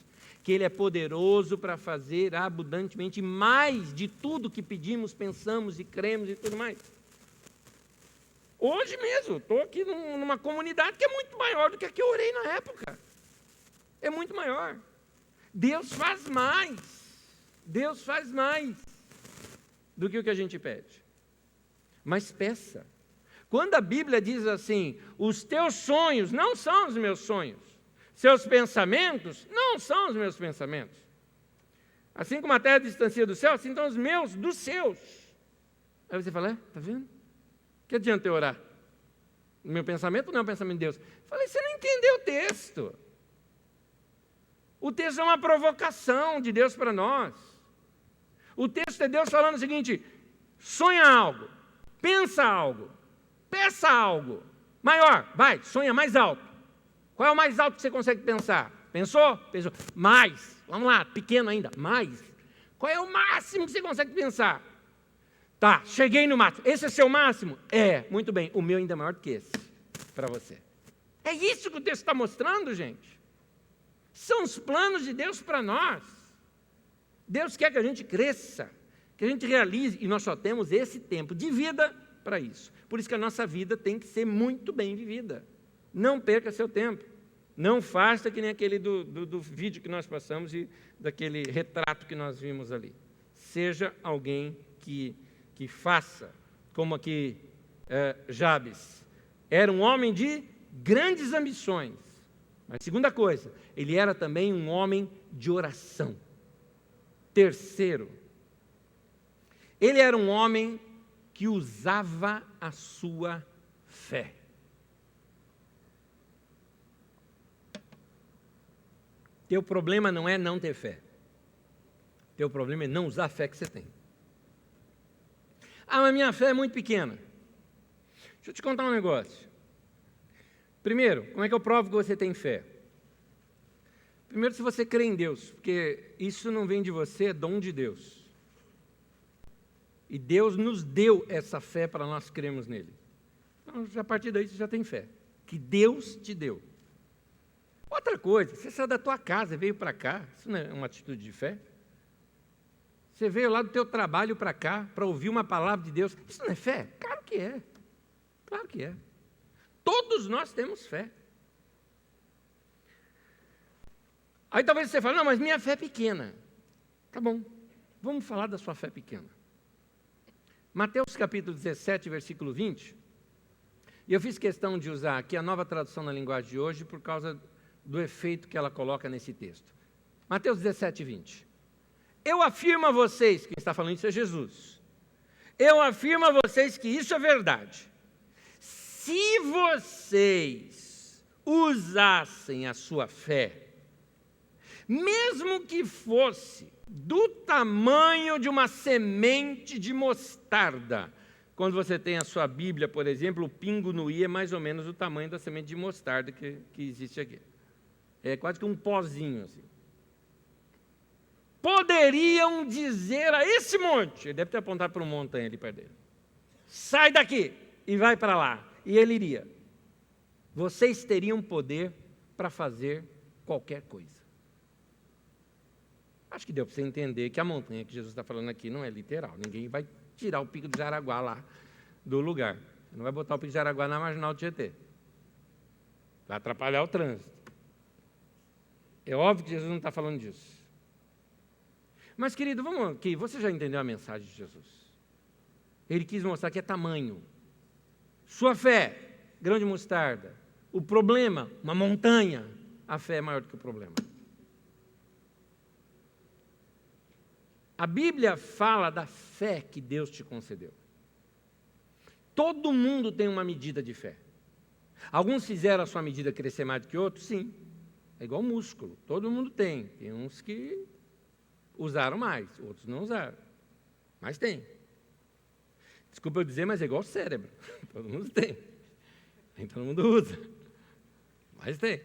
que Ele é poderoso para fazer abundantemente mais de tudo que pedimos, pensamos e cremos e tudo mais. Hoje mesmo, estou aqui numa comunidade que é muito maior do que a que eu orei na época. É muito maior. Deus faz mais. Deus faz mais do que o que a gente pede. Mas peça. Quando a Bíblia diz assim, os teus sonhos não são os meus sonhos, seus pensamentos não são os meus pensamentos. Assim como a terra distancia do céu, assim estão os meus dos seus. Aí você fala, está vendo? Que adianta eu orar? O meu pensamento não é o pensamento de Deus. Eu falei, você não entendeu o texto. O texto é uma provocação de Deus para nós. O texto é Deus falando o seguinte, sonha algo, pensa algo, peça algo maior, vai, sonha mais alto. Qual é o mais alto que você consegue pensar? Pensou? Pensou. Mais, vamos lá, pequeno ainda, mais. Qual é o máximo que você consegue pensar? Tá, cheguei no máximo. Esse é seu máximo? É, muito bem, o meu ainda é maior do que esse, para você. É isso que o texto está mostrando, gente. São os planos de Deus para nós. Deus quer que a gente cresça, que a gente realize, e nós só temos esse tempo de vida para isso. Por isso que a nossa vida tem que ser muito bem vivida. Não perca seu tempo. Não faça que nem aquele do vídeo que nós passamos e daquele retrato que nós vimos ali. Seja alguém que faça, como aqui Jabes. Era um homem de grandes ambições. Mas segunda coisa, ele era também um homem de oração. Terceiro, ele era um homem que usava a sua fé. Teu problema não é não ter fé. Teu problema é não usar a fé que você tem. Ah, mas minha fé é muito pequena. Deixa eu te contar um negócio. Primeiro, como é que eu provo que você tem fé? Primeiro, se você crê em Deus, porque isso não vem de você, é dom de Deus. E Deus nos deu essa fé para nós crermos nele. Então, a partir daí você já tem fé, que Deus te deu. Outra coisa, você saiu da tua casa, veio para cá, isso não é uma atitude de fé? Você veio lá do teu trabalho para cá, para ouvir uma palavra de Deus, isso não é fé? Claro que é, claro que é. Todos nós temos fé. Aí talvez você fale, não, mas minha fé é pequena. Tá bom, vamos falar da sua fé pequena. Mateus capítulo 17, versículo 20, e eu fiz questão de usar aqui a nova tradução na linguagem de hoje por causa do efeito que ela coloca nesse texto. Mateus 17, 20. Eu afirmo a vocês, quem está falando isso é Jesus, eu afirmo a vocês que isso é verdade. Se vocês usassem a sua fé, mesmo que fosse do tamanho de uma semente de mostarda. Quando você tem a sua Bíblia, por exemplo, o pingo no i é mais ou menos o tamanho da semente de mostarda que existe aqui. É quase que um pozinho assim. Poderiam dizer a esse monte, ele deve ter apontado para um montanha ali perto dele, sai daqui e vai para lá, e ele iria. Vocês teriam poder para fazer qualquer coisa. Acho que deu para você entender que a montanha que Jesus está falando aqui não é literal. Ninguém vai tirar o Pico do Jaraguá lá do lugar. Você não vai botar o Pico do Jaraguá na marginal do Tietê. vai atrapalhar o trânsito. É óbvio que Jesus não está falando disso. Mas, querido, vamos aqui, você já entendeu a mensagem de Jesus? Ele quis mostrar que é tamanho. Sua fé, grão de mostarda. O problema, uma montanha. A fé é maior do que o problema. A Bíblia fala da fé que Deus te concedeu. Todo mundo tem uma medida de fé. Alguns fizeram a sua medida crescer mais do que outros? Sim. É igual músculo. Todo mundo tem. Tem uns que usaram mais, outros não usaram. Mas tem. Desculpa eu dizer, mas é igual o cérebro. Todo mundo tem. Nem todo mundo usa. Mas tem.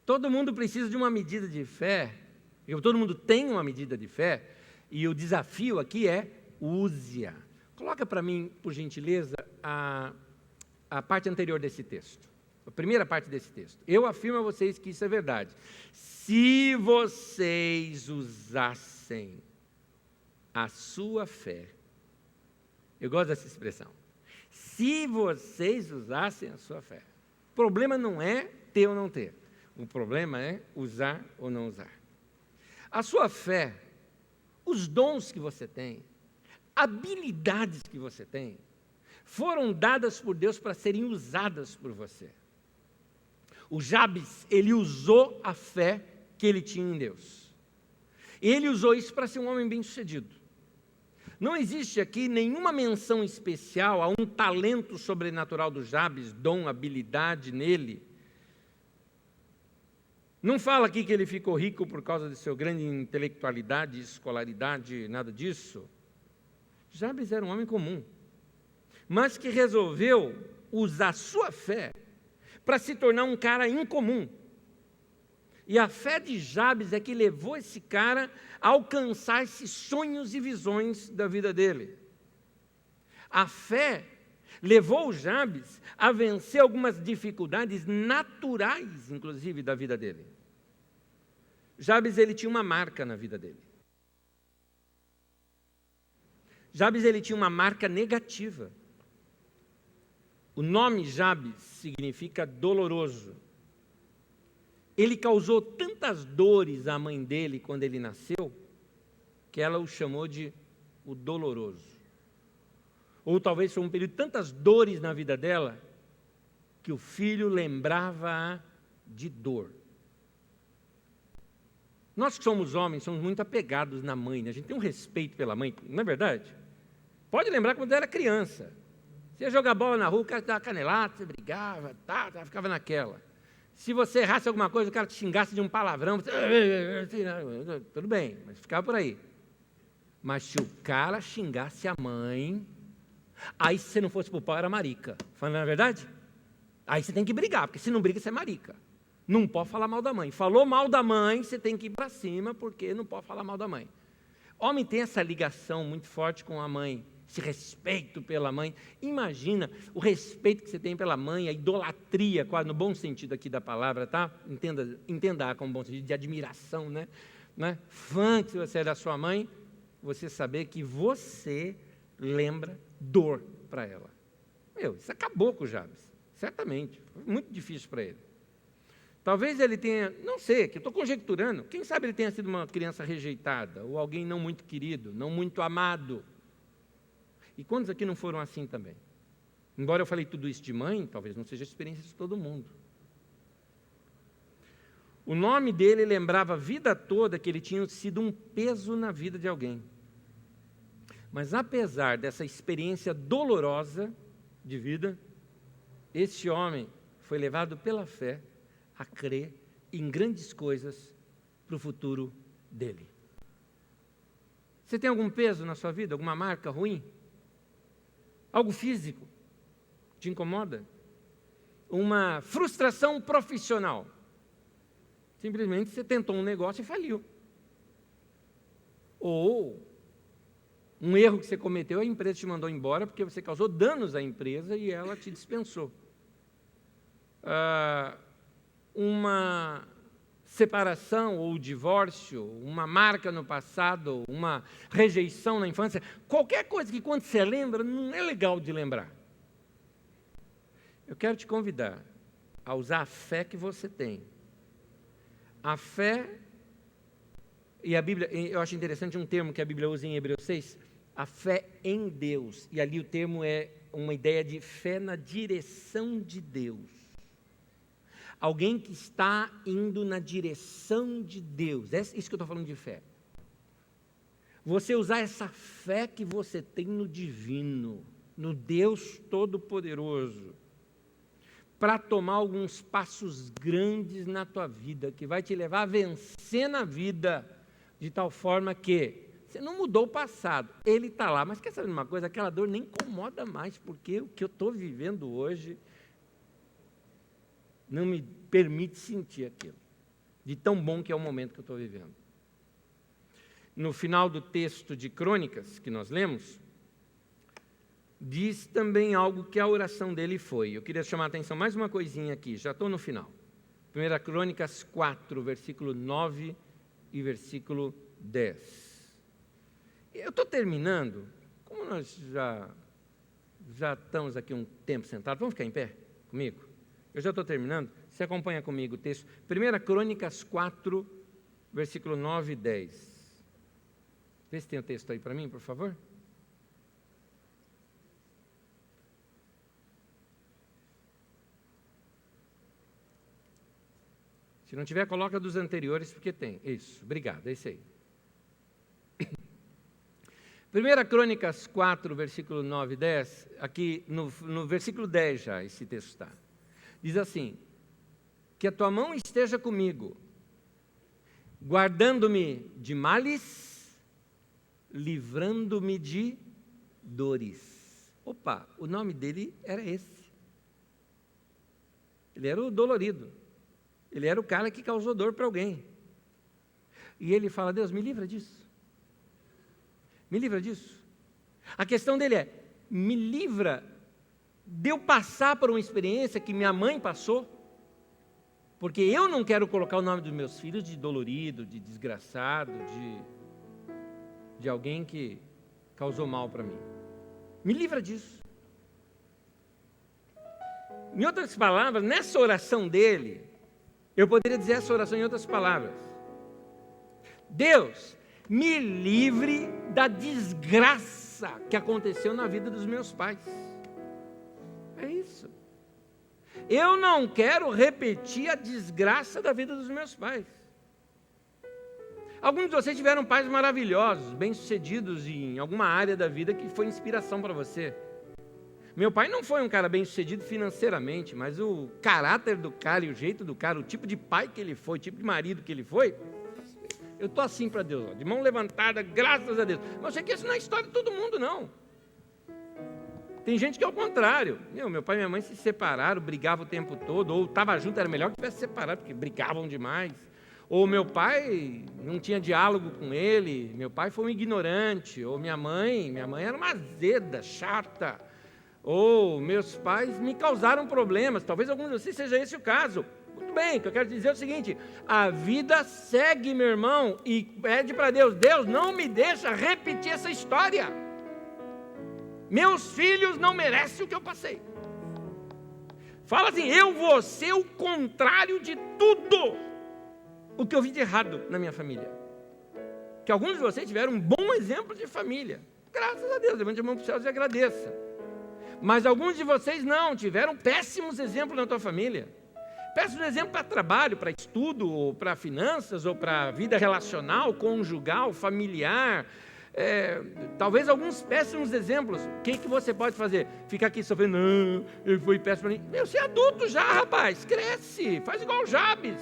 Todo mundo precisa de uma medida de fé. Todo mundo tem uma medida de fé. E o desafio aqui é use-a. Coloca para mim, por gentileza, a parte anterior desse texto. A primeira parte desse texto. Eu afirmo a vocês que isso é verdade. Se vocês usassem a sua fé. Eu gosto dessa expressão. Se vocês usassem a sua fé. O problema não é ter ou não ter. O problema é usar ou não usar. A sua fé, os dons que você tem, habilidades que você tem, foram dadas por Deus para serem usadas por você. O Jabes, ele usou a fé que ele tinha em Deus. Ele usou isso para ser um homem bem-sucedido. Não existe aqui nenhuma menção especial a um talento sobrenatural do Jabes, dom, habilidade nele. Não fala aqui que ele ficou rico por causa de sua grande intelectualidade, escolaridade, nada disso. Jabes era um homem comum, mas que resolveu usar sua fé para se tornar um cara incomum. E a fé de Jabes é que levou esse cara a alcançar esses sonhos e visões da vida dele. A fé levou o Jabes a vencer algumas dificuldades naturais, inclusive, da vida dele. Jabes, ele tinha uma marca na vida dele. Jabes, ele tinha uma marca negativa. O nome Jabes significa doloroso. Ele causou tantas dores à mãe dele quando ele nasceu, que ela o chamou de o doloroso. Ou talvez foi um período de tantas dores na vida dela, que o filho lembrava de dor. Nós que somos homens, somos muito apegados na mãe, né? A gente tem um respeito pela mãe, não é verdade? Pode lembrar quando era criança. Você ia jogar bola na rua, o cara te dava canelada, você brigava, ficava naquela. Se você errasse alguma coisa, o cara te xingasse de um palavrão, você... tudo bem, mas ficava por aí. Mas se o cara xingasse a mãe, aí se você não fosse pro pau, era marica. Falando a verdade? Aí você tem que brigar, porque se não briga, você é marica. Não pode falar mal da mãe. Falou mal da mãe, você tem que ir para cima, porque não pode falar mal da mãe. Homem tem essa ligação muito forte com a mãe, esse respeito pela mãe. Imagina o respeito que você tem pela mãe, a idolatria, quase no bom sentido aqui da palavra, tá? Entenda como bom sentido, de admiração, né? Fã que você é da sua mãe, você saber que você lembra dor para ela. Isso acabou com o Jabes, certamente. Foi muito difícil para ele. Talvez ele tenha, não sei, que eu estou conjecturando, quem sabe ele tenha sido uma criança rejeitada, ou alguém não muito querido, não muito amado. E quantos aqui não foram assim também? Embora eu falei tudo isso de mãe, talvez não seja a experiência de todo mundo. O nome dele lembrava a vida toda que ele tinha sido um peso na vida de alguém. Mas apesar dessa experiência dolorosa de vida, esse homem foi levado pela fé a crer em grandes coisas para o futuro dele. Você tem algum peso na sua vida? Alguma marca ruim? Algo físico? Te incomoda? Uma frustração profissional? Simplesmente você tentou um negócio e faliu. Ou um erro que você cometeu, a empresa te mandou embora porque você causou danos à empresa e ela te dispensou. Uma separação ou divórcio, uma marca no passado, uma rejeição na infância, qualquer coisa que quando você lembra, não é legal de lembrar. Eu quero te convidar a usar a fé que você tem. A fé, e a Bíblia, eu acho interessante um termo que a Bíblia usa em Hebreus 6, a fé em Deus, e ali o termo é uma ideia de fé na direção de Deus. Alguém que está indo na direção de Deus, é isso que eu estou falando de fé. Você usar essa fé que você tem no divino, no Deus Todo-Poderoso, para tomar alguns passos grandes na tua vida, que vai te levar a vencer na vida, de tal forma que você não mudou o passado, ele está lá, mas quer saber uma coisa? Aquela dor nem incomoda mais, porque o que eu estou vivendo hoje não me permite sentir aquilo, de tão bom que é o momento que eu estou vivendo. No final do texto de Crônicas, que nós lemos, diz também algo que a oração dele foi. Eu queria chamar a atenção mais uma coisinha aqui, já estou no final. 1 Crônicas 4, versículo 9 e versículo 10. Eu estou terminando, como nós já estamos aqui um tempo sentados, vamos ficar em pé comigo? Eu já estou terminando, você acompanha comigo o texto. 1 Crônicas 4, versículo 9 e 10. Vê se tem o texto aí para mim, por favor. Se não tiver, coloca dos anteriores, porque tem. Isso, obrigado, é isso aí. 1 Crônicas 4, versículo 9 e 10, aqui no versículo 10 já, esse texto está. Diz assim: que a tua mão esteja comigo, guardando-me de males, livrando-me de dores. Opa, o nome dele era esse. Ele era o dolorido. Ele era o cara que causou dor para alguém. E ele fala: Deus, me livra disso. Me livra disso. A questão dele é: me livra de eu passar por uma experiência que minha mãe passou, porque eu não quero colocar o nome dos meus filhos de dolorido, de desgraçado, de alguém que causou mal para mim. Me livra disso. Em outras palavras, nessa oração dele, eu poderia dizer essa oração em outras palavras: Deus, me livre da desgraça que aconteceu na vida dos meus pais. É isso. Eu não quero repetir a desgraça da vida dos meus pais. Alguns de vocês tiveram pais maravilhosos, bem-sucedidos em alguma área da vida que foi inspiração para você. Meu pai não foi um cara bem-sucedido financeiramente, mas o caráter do cara e o jeito do cara, o tipo de pai que ele foi, o tipo de marido que ele foi, eu estou assim para Deus, ó, de mão levantada, graças a Deus. Mas eu sei que isso não é história de todo mundo, não. Tem gente que é o contrário. Meu pai e minha mãe se separaram, brigavam o tempo todo, ou estava junto, era melhor que tivesse separado, porque brigavam demais. Ou meu pai não tinha diálogo com ele, meu pai foi um ignorante. Ou minha mãe era uma azeda, chata. Ou meus pais me causaram problemas. Talvez alguns de vocês seja esse o caso. Muito bem, o que eu quero dizer é o seguinte: a vida segue, meu irmão, e pede para Deus: Deus, não me deixa repetir essa história. Meus filhos não merecem o que eu passei. Fala assim: eu vou ser o contrário de tudo o que eu vi de errado na minha família. Que alguns de vocês tiveram um bom exemplo de família. Graças a Deus, levante a mão para os céus e agradeça. Mas alguns de vocês não, tiveram péssimos exemplos na tua família. Péssimos exemplos para trabalho, para estudo, ou para finanças, ou para vida relacional, conjugal, familiar. Talvez alguns péssimos exemplos. O que você pode fazer? Ficar aqui sofrendo: não, ele foi péssimo para mim. Você é adulto já, rapaz, cresce, faz igual o Jabes,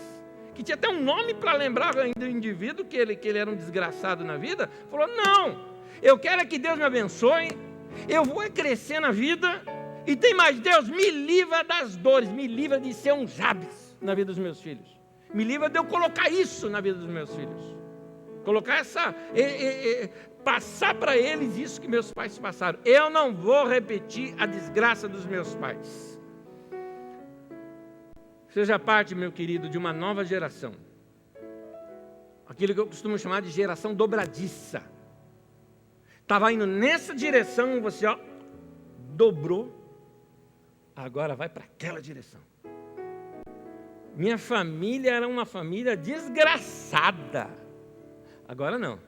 que tinha até um nome para lembrar do indivíduo que ele era um desgraçado na vida. Falou: não, eu quero é que Deus me abençoe, eu vou crescer na vida, e tem mais: Deus, me livra das dores, me livra de ser um Jabes na vida dos meus filhos, me livra de eu colocar isso na vida dos meus filhos, colocar passar para eles isso que meus pais passaram. Eu não vou repetir a desgraça dos meus pais. Seja parte, meu querido, de uma nova geração, aquilo que eu costumo chamar de geração dobradiça. Estava indo nessa direção, você dobrou, agora vai para aquela direção. Minha família era uma família desgraçada. Agora não.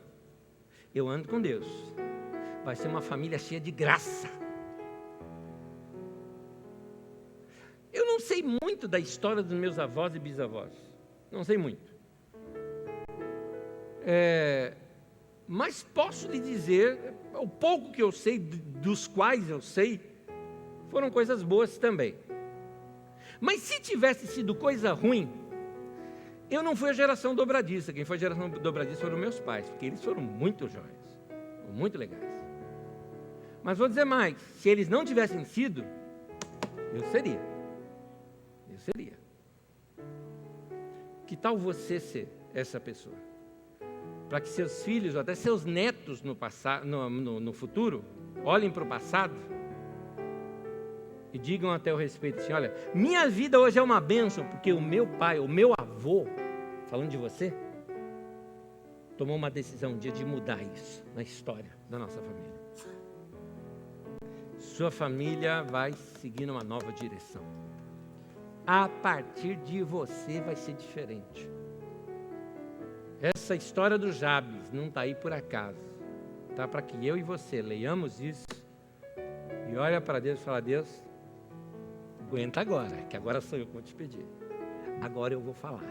Eu ando com Deus. Vai ser uma família cheia de graça. Eu não sei muito da história dos meus avós e bisavós. Não sei muito. Mas posso lhe dizer, o pouco que eu sei, dos quais eu sei, foram coisas boas também. Mas se tivesse sido coisa ruim, eu não fui a geração dobradiça. Quem foi a geração dobradiça foram meus pais, porque eles foram muito jóias, muito legais. Mas vou dizer mais, se eles não tivessem sido, eu seria. Que tal você ser essa pessoa? Para que seus filhos, ou até seus netos no futuro, olhem para o passado e digam a teu respeito assim: olha, minha vida hoje é uma bênção, porque o meu pai, o meu avô, falando de você, tomou uma decisão um dia de mudar isso na história da nossa família. Sua família vai seguir numa nova direção. A partir de você vai ser diferente. Essa história do Jabes não está aí por acaso. Está para que eu e você leiamos isso e olha para Deus e fala: Deus, aguenta agora, que agora sou eu que vou te pedir. Agora eu vou falar.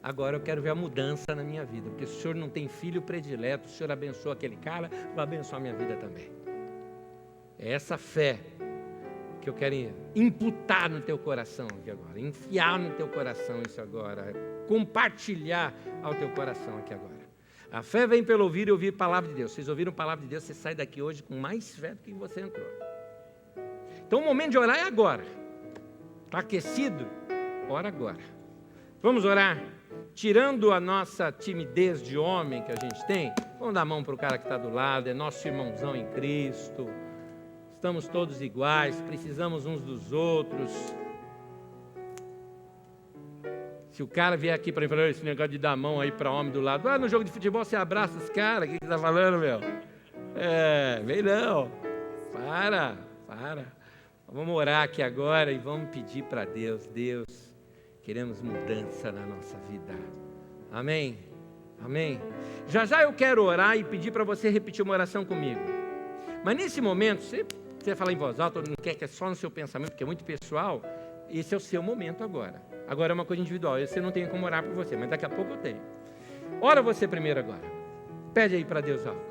Agora eu quero ver a mudança na minha vida, porque se o Senhor não tem filho predileto, o Senhor abençoa aquele cara, vai abençoar a minha vida também. É essa fé que eu quero imputar no teu coração aqui agora, enfiar no teu coração isso agora, compartilhar ao teu coração aqui agora. A fé vem pelo ouvir e ouvir a palavra de Deus. Vocês ouviram a palavra de Deus, você sai daqui hoje com mais fé do que você entrou. Então o momento de orar é agora. Está aquecido? Ora agora. Vamos orar? Tirando a nossa timidez de homem que a gente tem, vamos dar a mão para o cara que está do lado, é nosso irmãozão em Cristo. Estamos todos iguais, precisamos uns dos outros. Se o cara vier aqui para mim, esse negócio de dar a mão aí para homem do lado, no jogo de futebol você abraça os caras, o que você está falando, meu? Vem não, para. Vamos orar aqui agora e vamos pedir para Deus. Deus, queremos mudança na nossa vida. Amém? Já eu quero orar e pedir para você repetir uma oração comigo. Mas nesse momento, você falar em voz alta, não quer que é só no seu pensamento, porque é muito pessoal, esse é o seu momento agora. Agora é uma coisa individual, eu não tenho como orar por você, mas daqui a pouco eu tenho. Ora você primeiro agora. Pede aí para Deus algo.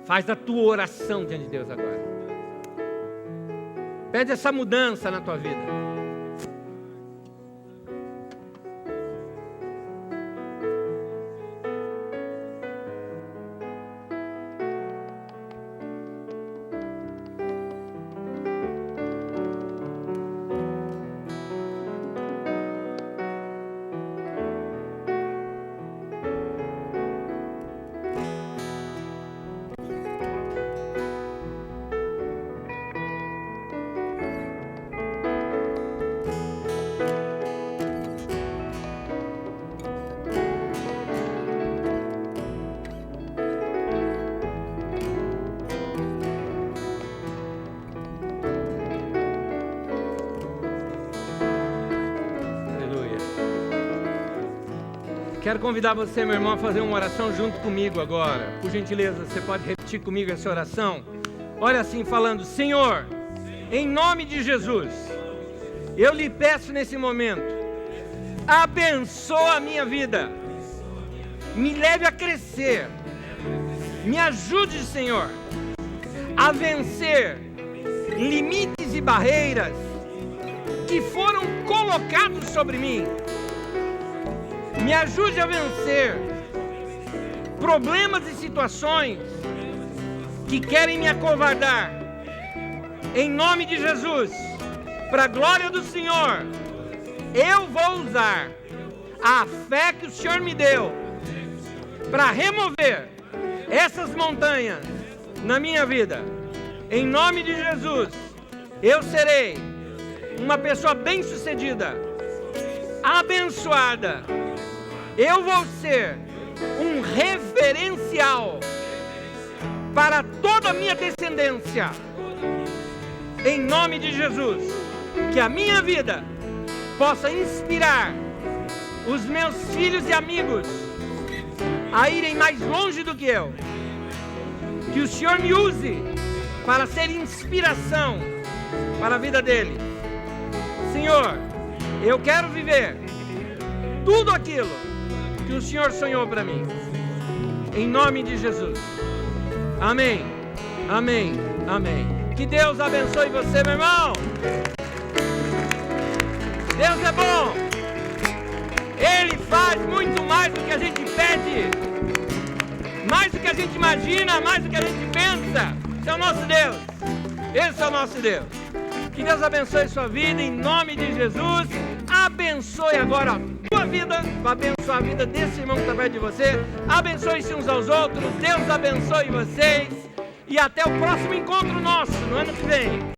Faz a tua oração diante de Deus agora. Pede essa mudança na tua vida. Quero convidar você, meu irmão, a fazer uma oração junto comigo agora. Por gentileza, você pode repetir comigo essa oração? Olha assim, falando: Senhor, em nome de Jesus, eu lhe peço nesse momento, abençoa a minha vida, me leve a crescer, me ajude, Senhor, a vencer limites e barreiras que foram colocados sobre mim. Me ajude a vencer problemas e situações que querem me acovardar. Em nome de Jesus, para a glória do Senhor, eu vou usar a fé que o Senhor me deu para remover essas montanhas na minha vida. Em nome de Jesus, eu serei uma pessoa bem-sucedida, abençoada. Eu vou ser um referencial para toda a minha descendência. Em nome de Jesus, que a minha vida possa inspirar os meus filhos e amigos a irem mais longe do que eu. Que o Senhor me use para ser inspiração para a vida deles. Senhor, eu quero viver tudo aquilo que o Senhor sonhou para mim. Em nome de Jesus. Amém. Amém. Amém. Que Deus abençoe você, meu irmão. Deus é bom. Ele faz muito mais do que a gente pede, mais do que a gente imagina, mais do que a gente pensa. Esse é o nosso Deus. Esse é o nosso Deus. Que Deus abençoe sua vida em nome de Jesus. Abençoe agora a tua vida, vai abençoar a vida desse irmão que está perto de você. Abençoe-se uns aos outros. Deus abençoe vocês. E até o próximo encontro nosso, no ano que vem.